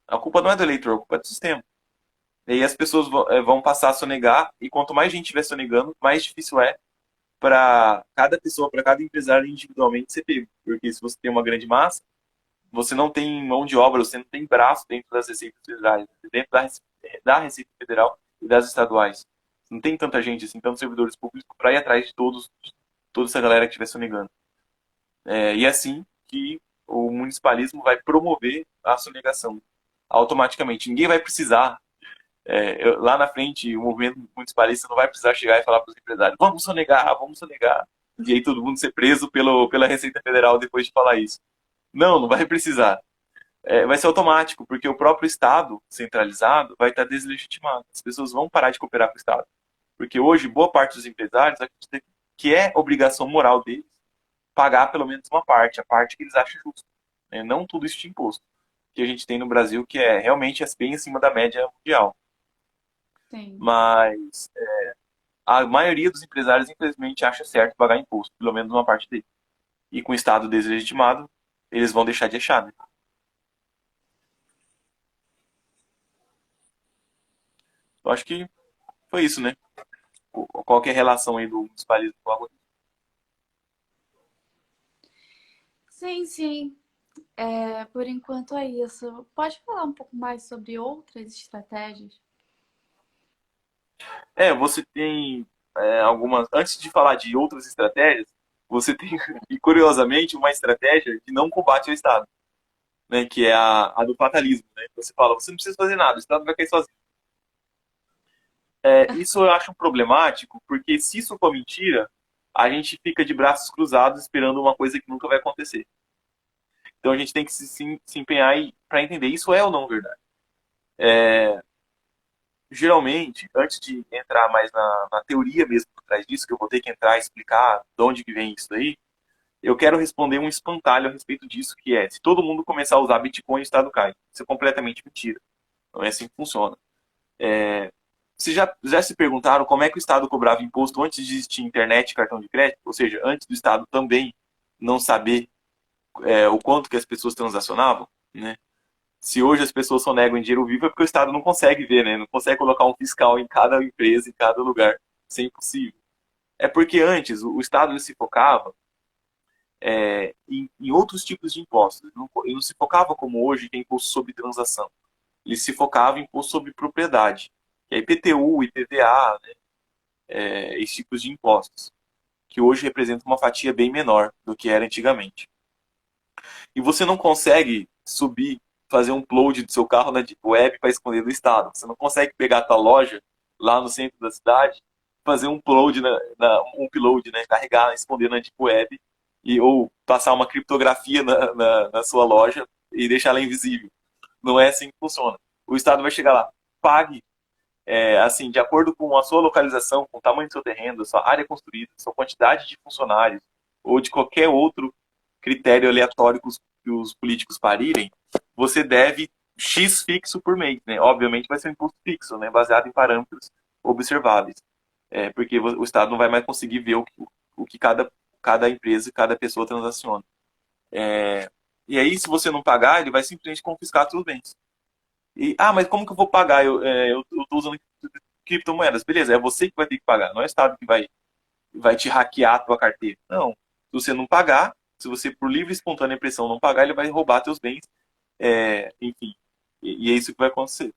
S2: A culpa não é do eleitor, a culpa é do sistema. E aí as pessoas vão passar a sonegar, e quanto mais gente estiver sonegando, mais difícil é para cada pessoa, para cada empresário individualmente ser pego. Porque se você tem uma grande massa, você não tem mão de obra, você não tem braço dentro das receitas federais, dentro da Receita Federal e das estaduais. Não tem tanta gente assim, tantos servidores públicos para ir atrás de toda essa galera que estiver sonegando. E é assim que o municipalismo vai promover a sonegação automaticamente. Ninguém vai precisar, lá na frente, o movimento municipalista não vai precisar chegar e falar para os empresários: vamos sonegar, vamos sonegar. E aí todo mundo ser preso pela Receita Federal depois de falar isso. Não, não vai precisar. Vai ser automático, porque o próprio Estado centralizado vai estar deslegitimado. As pessoas vão parar de cooperar com o Estado. Porque hoje, boa parte dos empresários acredita que é obrigação moral deles pagar pelo menos uma parte, a parte que eles acham justa. Né? Não tudo isso de imposto que a gente tem no Brasil, que é realmente bem acima da média mundial.
S1: Sim.
S2: Mas a maioria dos empresários, infelizmente, acha certo pagar imposto, pelo menos uma parte dele. E com o Estado deslegitimado, eles vão deixar de achar, né? Eu acho que foi isso, né? Qual que é a relação aí do municipalismo com o algoritmo?
S1: Sim, sim. Por enquanto é isso. Pode falar um pouco mais sobre outras estratégias?
S2: Você tem algumas. Antes de falar de outras estratégias, você tem, e curiosamente, uma estratégia que não combate o Estado, né? Que é a do fatalismo, né? Você fala: você não precisa fazer nada, o Estado vai cair sozinho. Isso eu acho problemático, porque se isso for mentira, a gente fica de braços cruzados esperando uma coisa que nunca vai acontecer. Então a gente tem que se empenhar para entender isso é ou não verdade. Geralmente, antes de entrar mais na teoria mesmo por trás disso, que eu vou ter que entrar e explicar de onde que vem isso aí, eu quero responder um espantalho a respeito disso, que é: se todo mundo começar a usar Bitcoin, o Estado cai. Isso é completamente mentira. Não é assim que funciona. Vocês já se perguntaram como é que o Estado cobrava imposto antes de existir internet e cartão de crédito? Ou seja, antes do Estado também não saber o quanto que as pessoas transacionavam, né? Se hoje as pessoas sonegam em dinheiro vivo é porque o Estado não consegue ver, né? Não consegue colocar um fiscal em cada empresa, em cada lugar. Isso é impossível. É porque antes o Estado se focava em outros tipos de impostos. Ele não se focava como hoje, que é imposto sobre transação. Ele se focava em imposto sobre propriedade, que é IPTU, IPVA, né? Esses tipos de impostos, que hoje representam uma fatia bem menor do que era antigamente. E você não consegue subir, fazer um upload do seu carro na Deep Web para esconder do Estado. Você não consegue pegar a tua loja lá no centro da cidade, fazer um upload, um upload, né, carregar, esconder na Deep Web, ou passar uma criptografia na sua loja e deixar ela invisível. Não é assim que funciona. O Estado vai chegar lá: pague, assim, de acordo com a sua localização, com o tamanho do seu terreno, a sua área construída, a sua quantidade de funcionários, ou de qualquer outro critério aleatório que os políticos parirem, você deve X fixo por mês, né? Obviamente vai ser um imposto fixo, né? Baseado em parâmetros observáveis. Porque o Estado não vai mais conseguir ver o que cada empresa, cada pessoa transaciona. E aí, se você não pagar, ele vai simplesmente confiscar seus bens. Mas como que eu vou pagar? Eu tô usando criptomoedas. Beleza, é você que vai ter que pagar, não é o Estado que vai te hackear a tua carteira. Não. Se você não pagar, se você por livre e espontânea pressão não pagar, ele vai roubar teus bens. Enfim, e é isso que vai acontecer.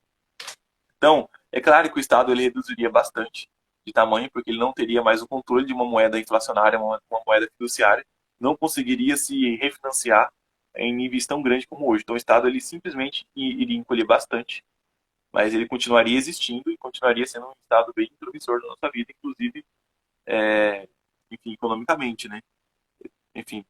S2: Então, é claro que o Estado ele reduziria bastante de tamanho, porque ele não teria mais o controle de uma moeda inflacionária, uma moeda fiduciária, não conseguiria se refinanciar em níveis tão grandes como hoje. Então, o Estado ele simplesmente iria encolher bastante, mas ele continuaria existindo e continuaria sendo um Estado bem intromissor na nossa vida, inclusive, enfim, economicamente, né? Enfim,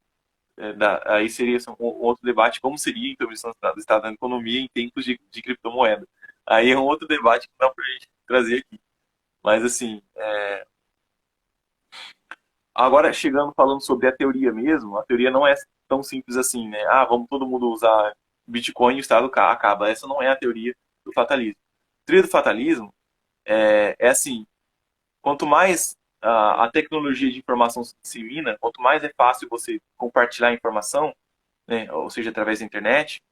S2: aí seria um outro debate, como seria a intromissão do Estado na economia em tempos de criptomoeda. Aí é um outro debate que dá para a gente trazer aqui. Mas, assim, agora chegando falando sobre a teoria mesmo, a teoria não é tão simples assim, né? Vamos todo mundo usar Bitcoin e o Estado acaba. Essa não é a teoria do fatalismo. A teoria do fatalismo é assim, quanto mais a tecnologia de informação se dissemina, quanto mais é fácil você compartilhar informação, né, ou seja, através da internet,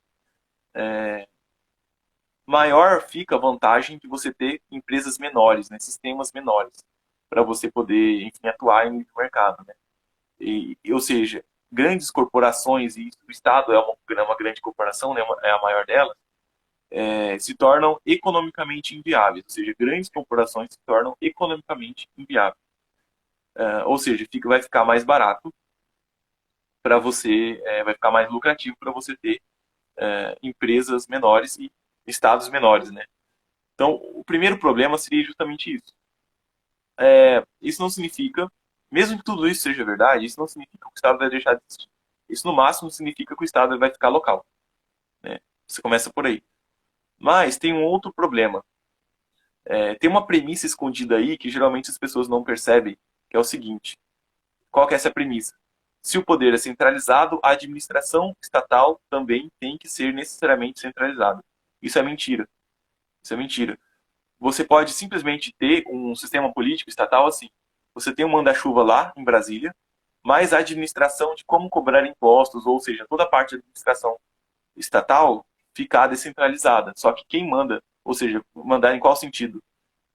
S2: maior fica a vantagem de você ter empresas menores, né, sistemas menores, para você poder, enfim, atuar no mercado, né? Ou seja, grandes corporações, e o Estado é uma grande corporação, né, é a maior delas, se tornam economicamente inviáveis, ou seja, grandes corporações se tornam economicamente inviáveis. Ou seja, vai ficar mais barato para você, vai ficar mais lucrativo para você ter empresas menores e estados menores, né? Então, o primeiro problema seria justamente isso. Isso não significa, mesmo que tudo isso seja verdade, isso não significa que o Estado vai deixar de existir. Isso, no máximo, significa que o Estado vai ficar local, né? Você começa por aí. Mas tem um outro problema. Tem uma premissa escondida aí que geralmente as pessoas não percebem, que é o seguinte. Qual que é essa premissa? Se o poder é centralizado, a administração estatal também tem que ser necessariamente centralizada. Isso é mentira. Isso é mentira. Você pode simplesmente ter um sistema político estatal assim. Você tem um manda-chuva lá em Brasília, mas a administração de como cobrar impostos, ou seja, toda a parte da administração estatal, ficar descentralizada. Só que quem manda, ou seja, mandar em qual sentido?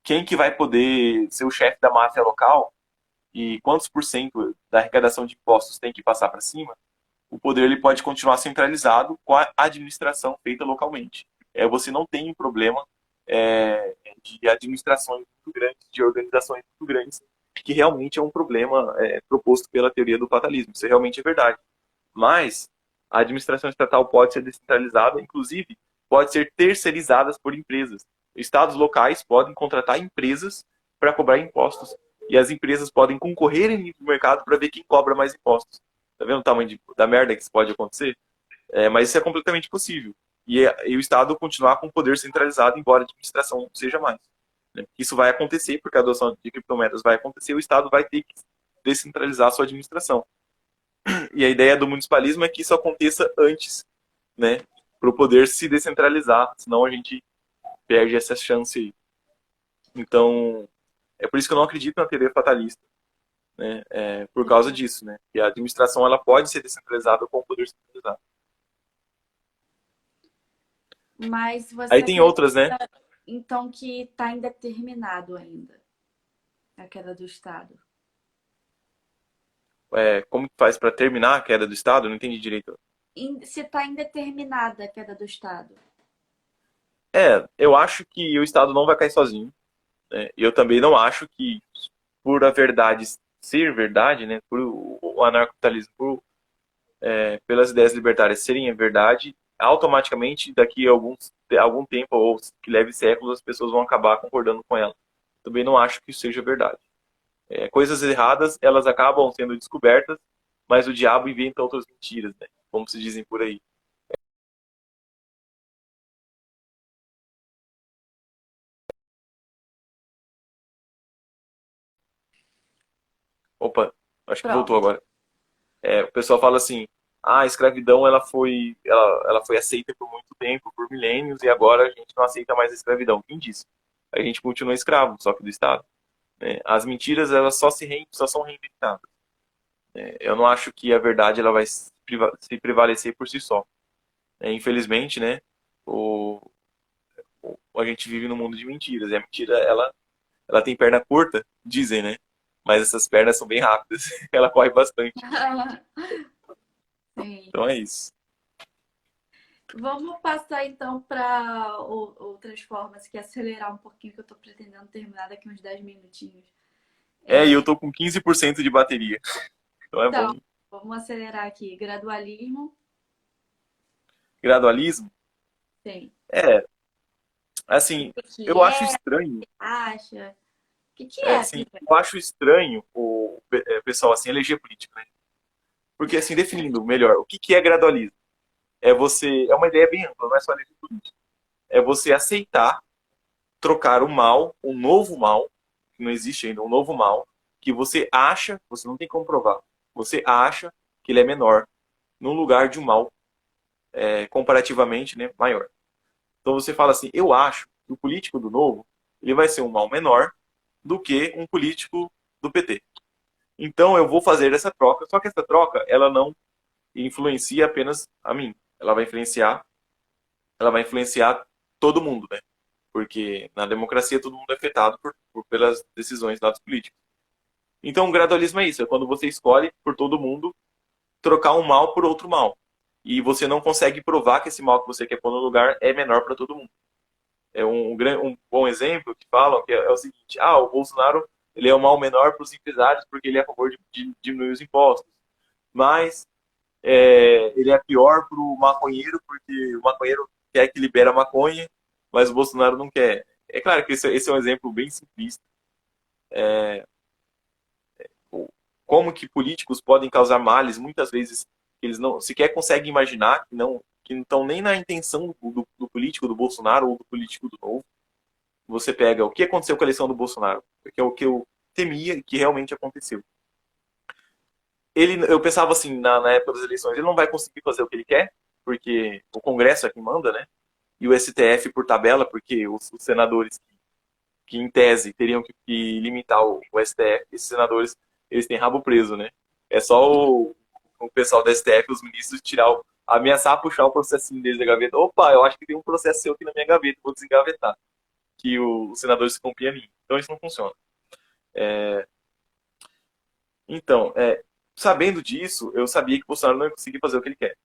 S2: Quem que vai poder ser o chefe da máfia local e quantos por cento da arrecadação de impostos tem que passar para cima, o poder ele pode continuar centralizado com a administração feita localmente. Você não tem um problema de administrações muito grandes, de organizações muito grandes, que realmente é um problema proposto pela teoria do fatalismo. Isso realmente é verdade. Mas a administração estatal pode ser descentralizada, inclusive pode ser terceirizadas por empresas. Estados locais podem contratar empresas para cobrar impostos. E as empresas podem concorrer no mercado para ver quem cobra mais impostos. Tá vendo o tamanho da merda que isso pode acontecer? Mas isso é completamente possível. E o Estado continuar com o poder centralizado, embora a administração não seja mais. Né? Isso vai acontecer, porque a adoção de criptomoedas vai acontecer, o Estado vai ter que descentralizar a sua administração. E a ideia do municipalismo é que isso aconteça antes, né? Para o poder se descentralizar, senão a gente perde essa chance aí. Então, é por isso que eu não acredito na teoria fatalista, né? Por causa disso, né? Que a administração ela pode ser descentralizada com o poder centralizado.
S1: Mas você
S2: Aí tem
S1: acredita,
S2: outras, né?
S1: então, que está indeterminado ainda a queda do Estado?
S2: Como que faz para terminar a queda do Estado? Eu não entendi direito.
S1: Se está indeterminada a queda do Estado?
S2: Eu acho que o Estado não vai cair sozinho. Né? E eu também não acho que, por a verdade ser verdade, né? Por o anarcocapitalismo, pelas ideias libertárias serem a verdade, automaticamente, daqui a algum tempo, ou que leve séculos, as pessoas vão acabar concordando com ela. Também não acho que isso seja verdade. Coisas erradas, elas acabam sendo descobertas, mas o diabo inventa outras mentiras, né? Como se dizem por aí. Opa, acho que voltou
S1: Pronto.
S2: agora. O pessoal fala assim, a escravidão ela foi aceita por muito tempo, por milênios, e agora a gente não aceita mais a escravidão. Quem disse? A gente continua escravo, só que do Estado. Né? As mentiras elas só são reinventadas. Eu não acho que a verdade ela vai se prevalecer por si só. Infelizmente, né, o, a gente vive num mundo de mentiras. E a mentira, ela tem perna curta, dizem, né? Mas essas pernas são bem rápidas. Ela corre bastante.
S1: Sim.
S2: Então é isso.
S1: Vamos passar então para outras formas que acelerar um pouquinho, que eu estou pretendendo terminar daqui uns 10 minutinhos.
S2: E eu tô com 15% de bateria. Então é
S1: Então,
S2: bom.
S1: vamos acelerar aqui. Gradualismo,
S2: Gradualismo.
S1: sim.
S2: É,
S1: O
S2: assim,
S1: que que
S2: eu acho
S1: é? O
S2: estranho.
S1: que acha? O que que é,
S2: Assim,
S1: primeiro?
S2: eu acho estranho o pessoal assim eleger político, né? Porque assim, definindo melhor, o que é gradualismo? É uma ideia bem ampla, não é só eleger político. É você aceitar trocar o mal, um novo mal, que não existe ainda, um novo mal, que você acha, você não tem como provar, você acha que ele é menor, num lugar de um mal comparativamente, né, maior. Então você fala assim, eu acho que o político do novo ele vai ser um mal menor do que um político do PT. Então eu vou fazer essa troca, só que essa troca ela não influencia apenas a mim, ela vai influenciar todo mundo, né? Porque na democracia todo mundo é afetado pelas decisões dados políticos. Então o gradualismo é isso, é quando você escolhe por todo mundo trocar um mal por outro mal. E você não consegue provar que esse mal que você quer pôr no lugar é menor para todo mundo. É um bom exemplo que falam que é o seguinte: o Bolsonaro ele é o mal menor para os empresários porque ele é a favor de diminuir os impostos, mas ele é pior para o maconheiro porque o maconheiro quer que libere a maconha, mas o Bolsonaro não quer. É claro que esse é um exemplo bem simplista. Como que políticos podem causar males muitas vezes que eles não sequer conseguem imaginar, que não estão nem na intenção do político do Bolsonaro ou do político do novo. Você pega o que aconteceu com a eleição do Bolsonaro, que é o que eu temia que realmente aconteceu. Eu pensava assim, na época das eleições, ele não vai conseguir fazer o que ele quer, porque o Congresso é quem manda, né? E o STF por tabela, porque os senadores que em tese teriam que limitar o STF, esses senadores, eles têm rabo preso, né? É só o pessoal do STF, os ministros, ameaçar puxar o processinho deles da gaveta. Opa, eu acho que tem um processo seu aqui na minha gaveta, vou desengavetar. Que os senadores se confiam em mim. Então isso não funciona. Então, sabendo disso, eu sabia que o Bolsonaro não ia conseguir fazer o que ele quer.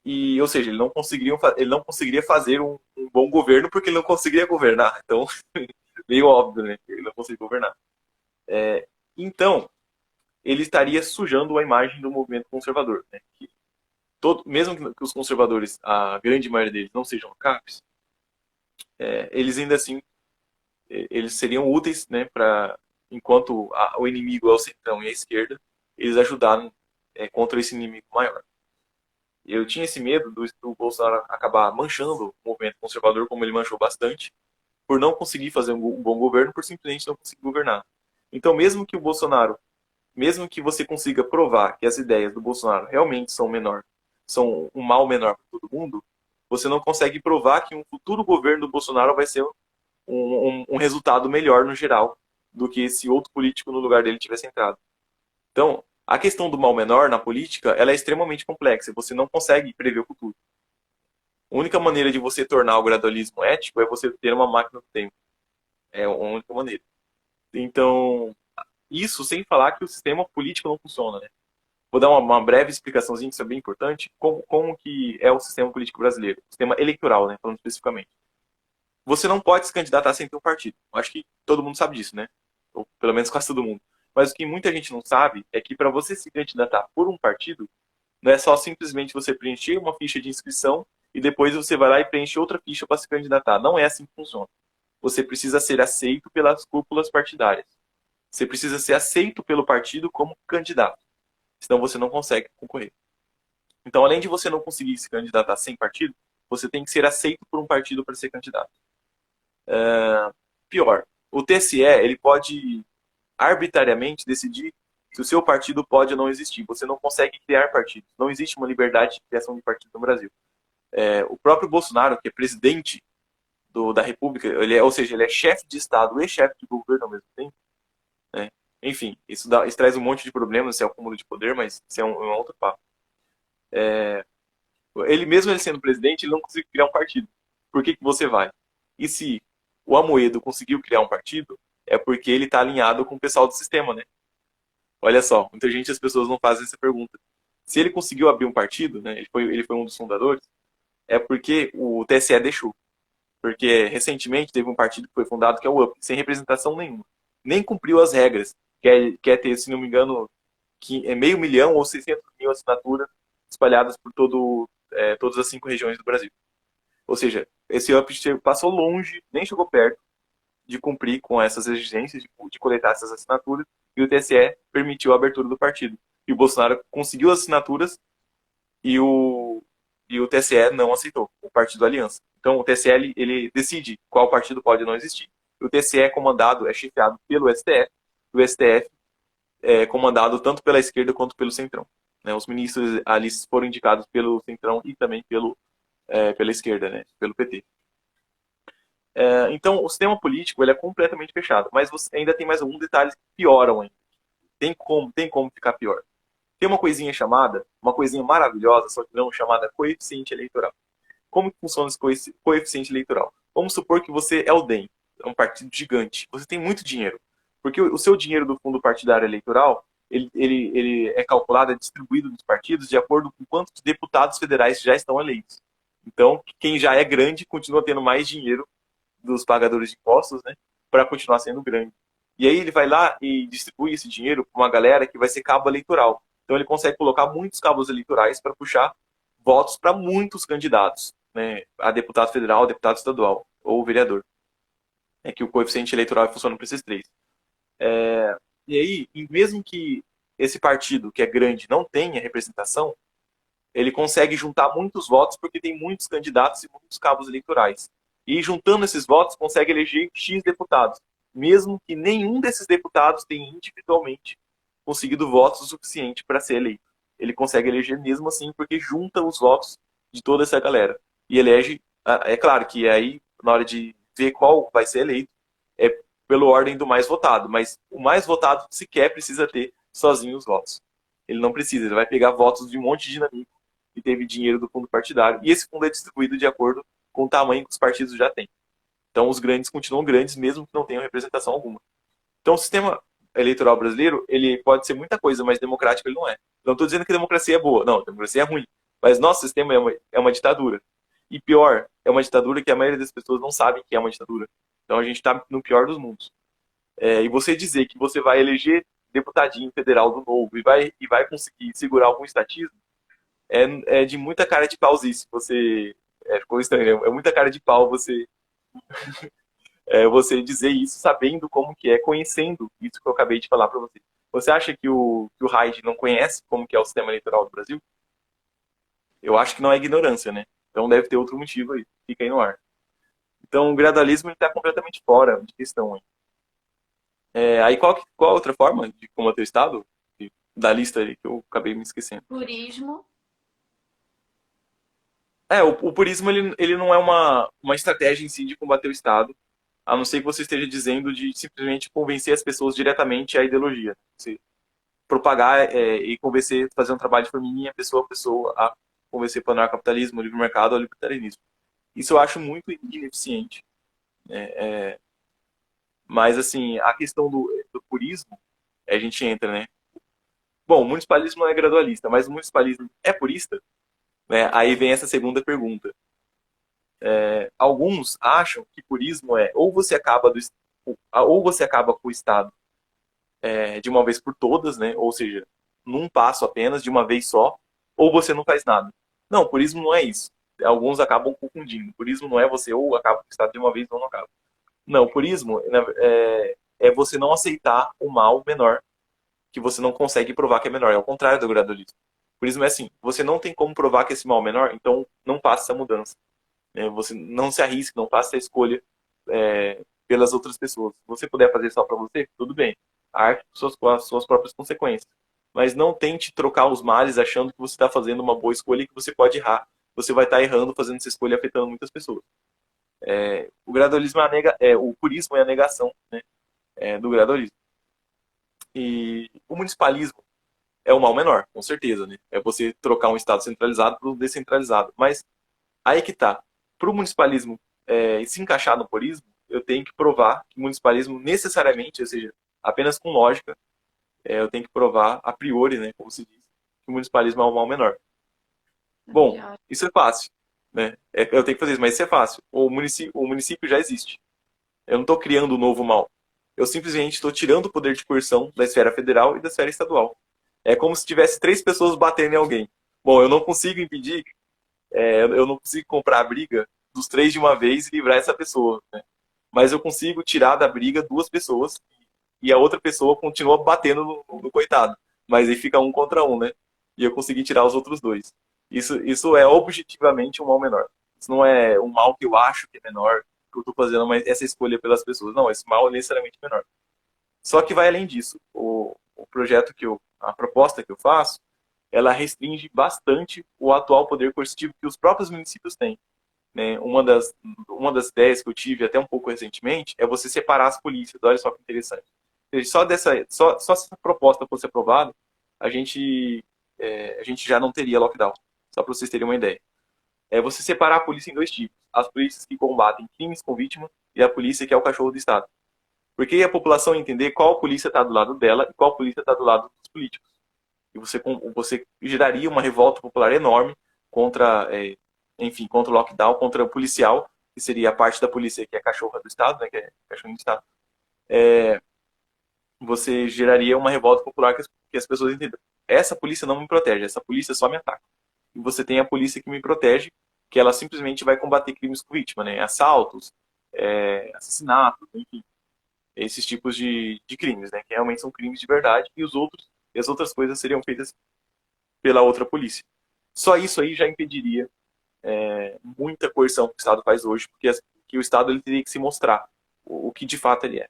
S2: E, ou seja, ele não conseguiria fazer um bom governo porque ele não conseguiria governar. Então, meio óbvio, né? Ele não conseguiria governar. Então, ele estaria sujando a imagem do movimento conservador. Né? Mesmo que os conservadores, a grande maioria deles, não sejam CAPs, eles ainda assim eles seriam úteis, né, para enquanto o inimigo é o centrão e a esquerda, eles ajudaram contra esse inimigo maior. Eu tinha esse medo do Bolsonaro acabar manchando o movimento conservador, como ele manchou bastante, por não conseguir fazer um bom governo, por simplesmente não conseguir governar. Então, mesmo que você consiga provar que as ideias do Bolsonaro realmente são um mal menor para todo mundo, você não consegue provar que um futuro governo do Bolsonaro vai ser um resultado melhor no geral do que se outro político no lugar dele tivesse entrado. Então, a questão do mal menor na política ela é extremamente complexa. Você não consegue prever o futuro. A única maneira de você tornar o gradualismo ético é você ter uma máquina do tempo. É a única maneira. Então, isso sem falar que o sistema político não funciona, né? Vou dar uma breve explicaçãozinha, que isso é bem importante, como que é o sistema político brasileiro, o sistema eleitoral, né, falando especificamente. Você não pode se candidatar sem ter um partido. Eu acho que todo mundo sabe disso, né? Ou pelo menos quase todo mundo. Mas o que muita gente não sabe é que para você se candidatar por um partido, não é só simplesmente você preencher uma ficha de inscrição e depois você vai lá e preenche outra ficha para se candidatar. Não é assim que funciona. Você precisa ser aceito pelas cúpulas partidárias. Você precisa ser aceito pelo partido como candidato. Senão você não consegue concorrer. Então, além de você não conseguir se candidatar sem partido, você tem que ser aceito por um partido para ser candidato. Pior, o TSE ele pode arbitrariamente decidir se o seu partido pode ou não existir. Você não consegue criar partidos. Não existe uma liberdade de criação de partido no Brasil. O próprio Bolsonaro, que é presidente da República, ou seja, ele é chefe de Estado e chefe de governo ao mesmo tempo, né? Enfim, isso traz um monte de problemas, esse é o acúmulo de poder, mas isso é um outro papo. Ele sendo presidente, ele não conseguiu criar um partido. Por que você vai? E se o Amoedo conseguiu criar um partido, é porque ele está alinhado com o pessoal do sistema, né? Olha só, muita gente, as pessoas não fazem essa pergunta. Se ele conseguiu abrir um partido, né, ele foi um dos fundadores, é porque o TSE deixou. Porque recentemente teve um partido que foi fundado que é o UP, sem representação nenhuma. Nem cumpriu as regras. Quer ter, se não me engano, que é 500.000 ou 600.000 assinaturas espalhadas por todas as 5 regiões do Brasil. Ou seja, esse UP passou longe, nem chegou perto de cumprir com essas exigências de coletar essas assinaturas, e o TSE permitiu a abertura do partido. E o Bolsonaro conseguiu as assinaturas e o TSE não aceitou, o Partido Aliança. Então o TSE ele decide qual partido pode não existir. O TSE é chefiado pelo STF, o STF é comandado tanto pela esquerda quanto pelo centrão. Né? Os ministros ali foram indicados pelo centrão e também pela esquerda, né? Pelo PT. Então, o sistema político ele é completamente fechado, mas você ainda tem mais alguns detalhes que pioram ainda. Tem como ficar pior. Tem uma coisinha maravilhosa, só que não, chamada coeficiente eleitoral. Como que funciona esse coeficiente eleitoral? Vamos supor que você é o DEM, é um partido gigante. Você tem muito dinheiro. Porque o seu dinheiro do fundo partidário eleitoral, ele é calculado, é distribuído nos partidos de acordo com quantos deputados federais já estão eleitos. Então, quem já é grande continua tendo mais dinheiro dos pagadores de impostos, né, para continuar sendo grande. E aí ele vai lá e distribui esse dinheiro para uma galera que vai ser cabo eleitoral. Então ele consegue colocar muitos cabos eleitorais para puxar votos para muitos candidatos, né, a deputado federal, deputado estadual ou vereador. É que o coeficiente eleitoral funciona para esses três. E aí, mesmo que esse partido, que é grande, não tenha representação, ele consegue juntar muitos votos porque tem muitos candidatos e muitos cabos eleitorais. E juntando esses votos, consegue eleger X deputados, mesmo que nenhum desses deputados tenha individualmente conseguido votos o suficiente para ser eleito. Ele consegue eleger mesmo assim porque junta os votos de toda essa galera. E elege, é claro que aí, na hora de ver qual vai ser eleito, é pela ordem do mais votado, mas o mais votado sequer precisa ter sozinho os votos. Ele não precisa, ele vai pegar votos de um monte de dinâmico que teve dinheiro do fundo partidário, e esse fundo é distribuído de acordo com o tamanho que os partidos já têm. Então os grandes continuam grandes, mesmo que não tenham representação alguma. Então o sistema eleitoral brasileiro, ele pode ser muita coisa, mas democrático ele não é. Não estou dizendo que a democracia é boa, não, a democracia é ruim, mas nosso sistema é uma ditadura. E pior, é uma ditadura que a maioria das pessoas não sabe que é uma ditadura. Então a gente está no pior dos mundos. E você dizer que você vai eleger deputadinho federal do novo e vai conseguir segurar algum estatismo, é de muita cara de pauzice. Ficou estranho, é muita cara de pau você dizer isso sabendo como que é, conhecendo isso que eu acabei de falar para você. Você acha que o Hyde não conhece como que é o sistema eleitoral do Brasil? Eu acho que não é ignorância, né? Então deve ter outro motivo aí. Fica aí no ar. Então o gradualismo está completamente fora de questão aí. Aí qual a outra forma de combater o Estado? Da lista aí que eu acabei me esquecendo.
S1: Turismo.
S2: O purismo ele não é uma estratégia em si de combater o Estado, a não ser que você esteja dizendo de simplesmente convencer as pessoas diretamente à ideologia. Você propagar e convencer, fazer um trabalho de formiguinha, pessoa a pessoa, a convencer para o anarcapitalismo, o livre mercado ou o libertarianismo. Isso eu acho muito ineficiente. Mas, assim, a questão do purismo, a gente entra, né? Bom, o municipalismo não é gradualista, mas o municipalismo é purista? Né? Aí vem essa segunda pergunta. Alguns acham que purismo é ou você acaba com o Estado de uma vez por todas, né? Ou seja, num passo apenas, de uma vez só, ou você não faz nada. Não, purismo não é isso. Alguns acabam confundindo. Purismo não é você ou acaba com o Estado de uma vez ou não acaba. Não, purismo é você não aceitar o mal menor que você não consegue provar que é menor. É o contrário do gradualismo. Purismo é assim, você não tem como provar que esse mal é menor, então não faça essa mudança. Você não se arrisque, não faça essa escolha pelas outras pessoas. Se você puder fazer só para você, tudo bem. Arque com as suas próprias consequências. Mas não tente trocar os males achando que você está fazendo uma boa escolha e que você pode errar. Você vai estar errando fazendo essa escolha afetando muitas pessoas. O gradualismo o purismo é a negação, né, do gradualismo. E o municipalismo é o mal menor, com certeza, né? É você trocar um Estado centralizado por um descentralizado. Mas aí que tá. Para o municipalismo se encaixar no polismo, eu tenho que provar que o municipalismo necessariamente, ou seja, apenas com lógica, eu tenho que provar a priori, né, como se diz, que o municipalismo é o mal menor. Bom,
S1: Já.
S2: isso é fácil, né? Eu tenho que fazer isso, mas isso é fácil. O município já existe. Eu não estou criando um novo mal. Eu simplesmente estou tirando o poder de coerção da esfera federal e da esfera estadual. É como se tivesse três pessoas batendo em alguém. Bom, eu não consigo impedir, eu não consigo comprar a briga dos três de uma vez e livrar essa pessoa, né? Mas eu consigo tirar da briga duas pessoas e a outra pessoa continua batendo no coitado. Mas aí fica um contra um, né? E eu consegui tirar os outros dois. Isso é objetivamente um mal menor. Isso não é um mal que eu acho que é menor, que eu estou fazendo essa escolha pelas pessoas. Não, esse mal é necessariamente menor. Só que vai além disso. O projeto a proposta que eu faço, ela restringe bastante o atual poder coercitivo que os próprios municípios têm, né? Uma das ideias que eu tive até um pouco recentemente é você separar as polícias. Olha só que interessante. Só se essa proposta fosse aprovada, a gente, a gente já não teria lockdown. Só para vocês terem uma ideia. É você separar a polícia em dois tipos. As polícias que combatem crimes com vítima e a polícia que é o cachorro do Estado. Porque a população entender qual polícia está do lado dela e qual polícia está do lado dos políticos. E você geraria uma revolta popular enorme contra, enfim, contra o lockdown, contra o policial, que seria a parte da polícia que é cachorra do Estado, né, que é cachorro do Estado. Você geraria uma revolta popular que as pessoas entendam. Essa polícia não me protege, essa polícia só me ataca. E você tem a polícia que me protege, que ela simplesmente vai combater crimes com vítima, né? Assaltos, assassinatos, enfim, esses tipos de crimes, né? Que realmente são crimes de verdade e as outras coisas seriam feitas pela outra polícia. Só isso aí já impediria muita coerção que o Estado faz hoje, porque que o Estado ele teria que se mostrar o que de fato ele é,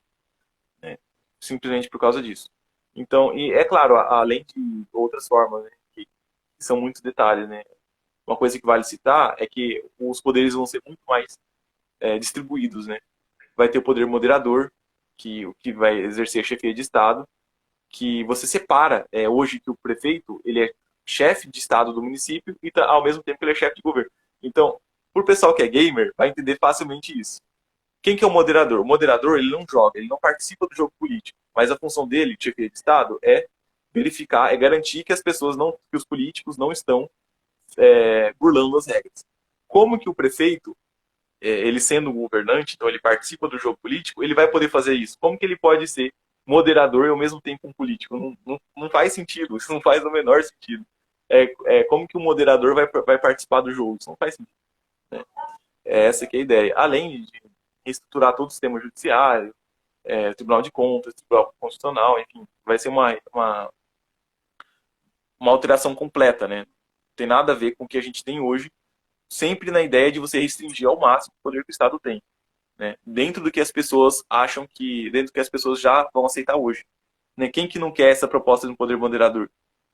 S2: né? Simplesmente por causa disso. Então, e é claro, além de outras formas, né, que são muitos detalhes, né? Uma coisa que vale citar é que os poderes vão ser muito mais distribuídos, né? Vai ter o poder moderador, que vai exercer a chefia de Estado, que você separa, hoje que o prefeito ele é chefe de Estado do município e ao mesmo tempo ele é chefe de governo. Então, por pessoal que é gamer, vai entender facilmente isso. Quem que é o moderador? O moderador ele não joga, ele não participa do jogo político, mas a função dele, de chefia de Estado, é verificar, é garantir que as pessoas não, que os políticos não estão burlando as regras. Como que o prefeito, ele sendo um governante, então ele participa do jogo político, ele vai poder fazer isso? Como que ele pode ser moderador e ao mesmo tempo um político? Não faz sentido, isso não faz o menor sentido. Como que o moderador vai participar do jogo? Isso não faz sentido, né? Essa que é a ideia. Além de reestruturar todo o sistema judiciário, Tribunal de Contas, Tribunal Constitucional, enfim, vai ser uma alteração completa, né? Não tem nada a ver com o que a gente tem hoje, sempre na ideia de você restringir ao máximo o poder que o Estado tem, né? Dentro do que as pessoas acham dentro do que as pessoas já vão aceitar hoje, né? Quem que não quer essa proposta de um poder moderador?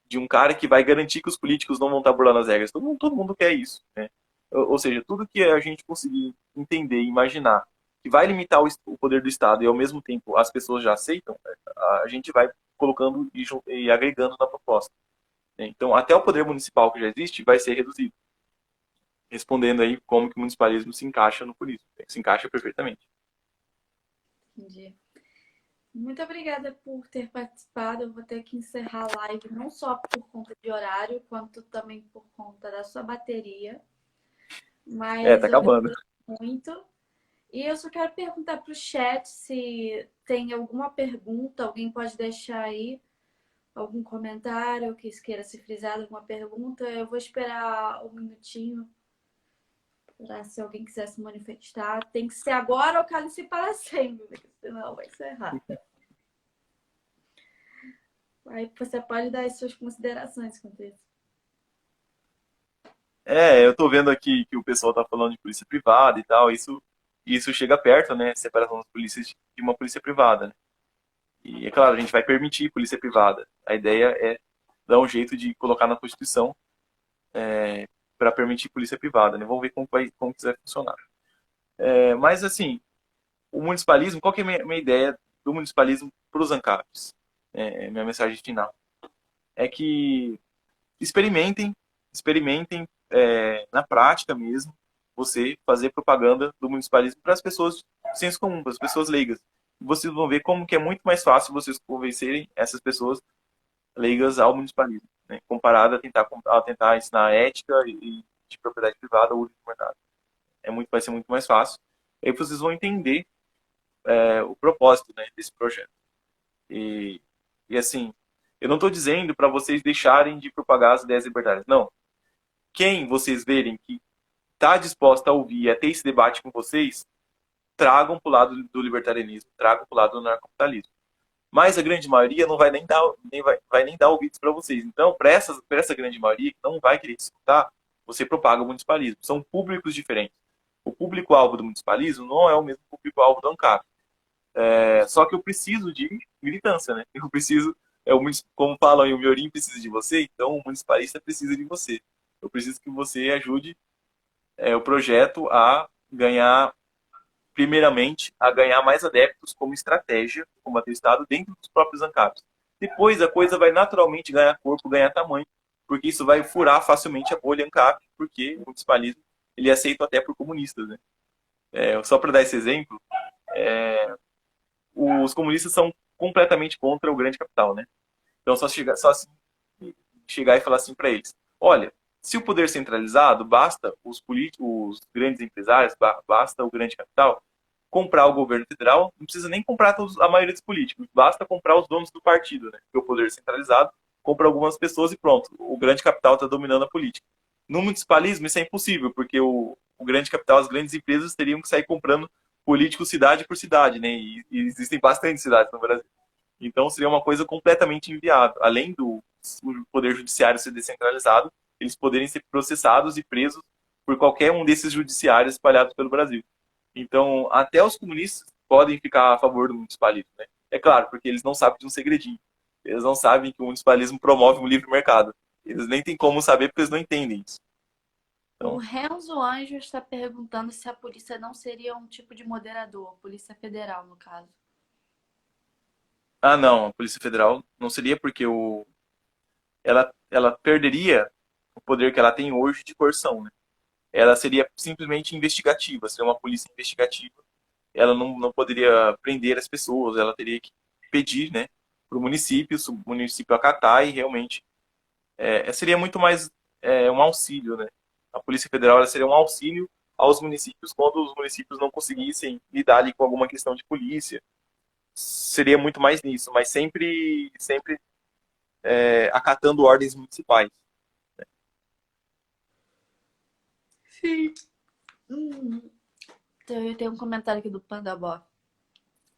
S2: De um cara que vai garantir que os políticos não vão estar burlando as regras. Todo mundo quer isso, né? Ou seja, tudo que a gente conseguir entender e imaginar que vai limitar o poder do Estado e ao mesmo tempo as pessoas já aceitam, a gente vai colocando e agregando na proposta. Então, até o poder municipal que já existe vai ser reduzido. Respondendo aí como que o municipalismo se encaixa no político. Se encaixa perfeitamente.
S1: Entendi. Muito obrigada por ter participado. Eu vou ter que encerrar a live, não só por conta de horário, quanto também por conta da sua bateria. Mas
S2: Tá
S1: eu
S2: acabando.
S1: agradeço muito. E eu só quero perguntar para o chat se tem alguma pergunta, alguém pode deixar aí algum comentário que queira se frisar, alguma pergunta. Eu vou esperar um minutinho para se alguém quiser se manifestar. Tem que ser agora ou cale-se para sempre, senão vai ser errado. Aí você pode dar as suas considerações quanto a isso.
S2: Eu tô vendo aqui que o pessoal tá falando de polícia privada e tal, isso chega perto, né? Separação das polícias de uma polícia privada, né? E é claro, a gente vai permitir polícia privada. A ideia é dar um jeito de colocar na Constituição para permitir polícia privada, né? Vamos ver como que isso vai funcionar. Mas assim, o municipalismo, qual que é a minha ideia do municipalismo para os ANCAPs? minha mensagem final, é que experimentem, experimentem na prática mesmo, você fazer propaganda do municipalismo para as pessoas de senso comum, para as pessoas leigas. E vocês vão ver como que é muito mais fácil vocês convencerem essas pessoas leigas ao municipalismo, né? Comparado a tentar ensinar ética e de propriedade privada ou de mercado. Vai ser muito mais fácil. Aí vocês vão entender o propósito, né, desse projeto. E, e assim, eu não estou dizendo para vocês deixarem de propagar as ideias libertárias. Não. Quem vocês verem que está disposta a ouvir e a ter esse debate com vocês, tragam para o lado do libertarianismo, tragam para o lado do narcocapitalismo. Mas a grande maioria não vai nem dar, vai nem dar ouvidos para vocês. Então, para essa grande maioria que não vai querer escutar, você propaga o municipalismo. São públicos diferentes. O público-alvo do municipalismo não é o mesmo público-alvo do ANCAP. Só que eu preciso de militância, né? Eu preciso, como falam aí, o Miorim precisa de você, então o municipalista precisa de você. Eu preciso que você ajude o projeto a ganhar, primeiramente, a ganhar mais adeptos como estratégia para combater o Estado dentro dos próprios ANCAPs. Depois a coisa vai naturalmente ganhar corpo, ganhar tamanho, porque isso vai furar facilmente a bolha ANCAP, porque o municipalismo ele é aceito até por comunistas, né? Só para dar esse exemplo, os comunistas são completamente contra o grande capital, né? Então chegar e falar assim para eles: olha, se o poder centralizado, basta os políticos, os grandes empresários, basta o grande capital comprar o governo federal, não precisa nem comprar a maioria dos políticos, basta comprar os donos do partido, né? Porque o poder centralizado compra algumas pessoas e pronto, o grande capital está dominando a política. No municipalismo isso é impossível, porque o grande capital, as grandes empresas teriam que sair comprando políticos cidade por cidade, né? E existem bastante cidades no Brasil. Então seria uma coisa completamente inviável. Além do poder judiciário ser descentralizado, eles poderem ser processados e presos por qualquer um desses judiciários espalhados pelo Brasil. Então, até os comunistas podem ficar a favor do municipalismo, né? É claro, porque eles não sabem de um segredinho. Eles não sabem que o municipalismo promove um livre mercado. Eles nem têm como saber porque eles não entendem isso.
S1: O
S2: Então,
S1: Renzo Anjo está perguntando se a polícia não seria um tipo de moderador, Polícia Federal, no caso.
S2: não, a Polícia Federal não seria porque ela perderia o poder que ela tem hoje de coerção, né? Ela seria simplesmente investigativa, seria uma polícia investigativa. Ela não poderia prender as pessoas, ela teria que pedir, né, para o município, se o município acatar e realmente seria muito mais um auxílio, né? A Polícia Federal ela seria um auxílio aos municípios quando os municípios não conseguissem lidar ali com alguma questão de polícia. Seria muito mais nisso, mas sempre acatando ordens municipais.
S1: Sim. Então, eu tenho um comentário aqui do Pandabó.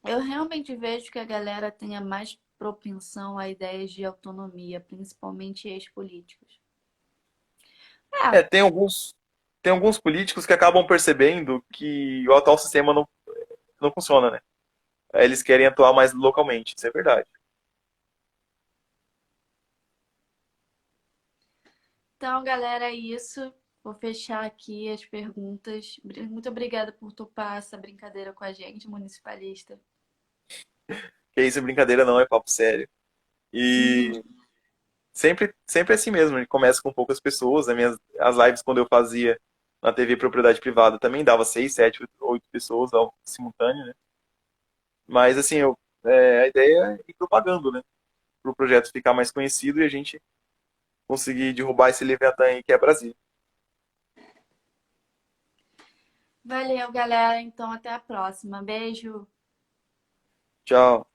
S1: Eu realmente vejo que a galera tenha mais propensão a ideias de autonomia, principalmente ex-políticos. É,
S2: Tem alguns políticos que acabam percebendo que o atual sistema não funciona, né? Eles querem atuar mais localmente, isso é verdade.
S1: então, galera, é isso. Vou fechar aqui as perguntas. Muito obrigada por topar essa brincadeira com a gente, municipalista.
S2: Que isso é brincadeira, não, é papo sério. E sempre é assim mesmo, a gente começa com poucas pessoas. As lives, quando eu fazia na TV Propriedade Privada, também dava 6, 7, 8 pessoas ao simultâneo, né? Mas, assim, a ideia é ir propagando, né? Para o projeto ficar mais conhecido e a gente conseguir derrubar esse Leviatã aí que é Brasil.
S1: Valeu, galera. Então, até a próxima. Beijo.
S2: Tchau.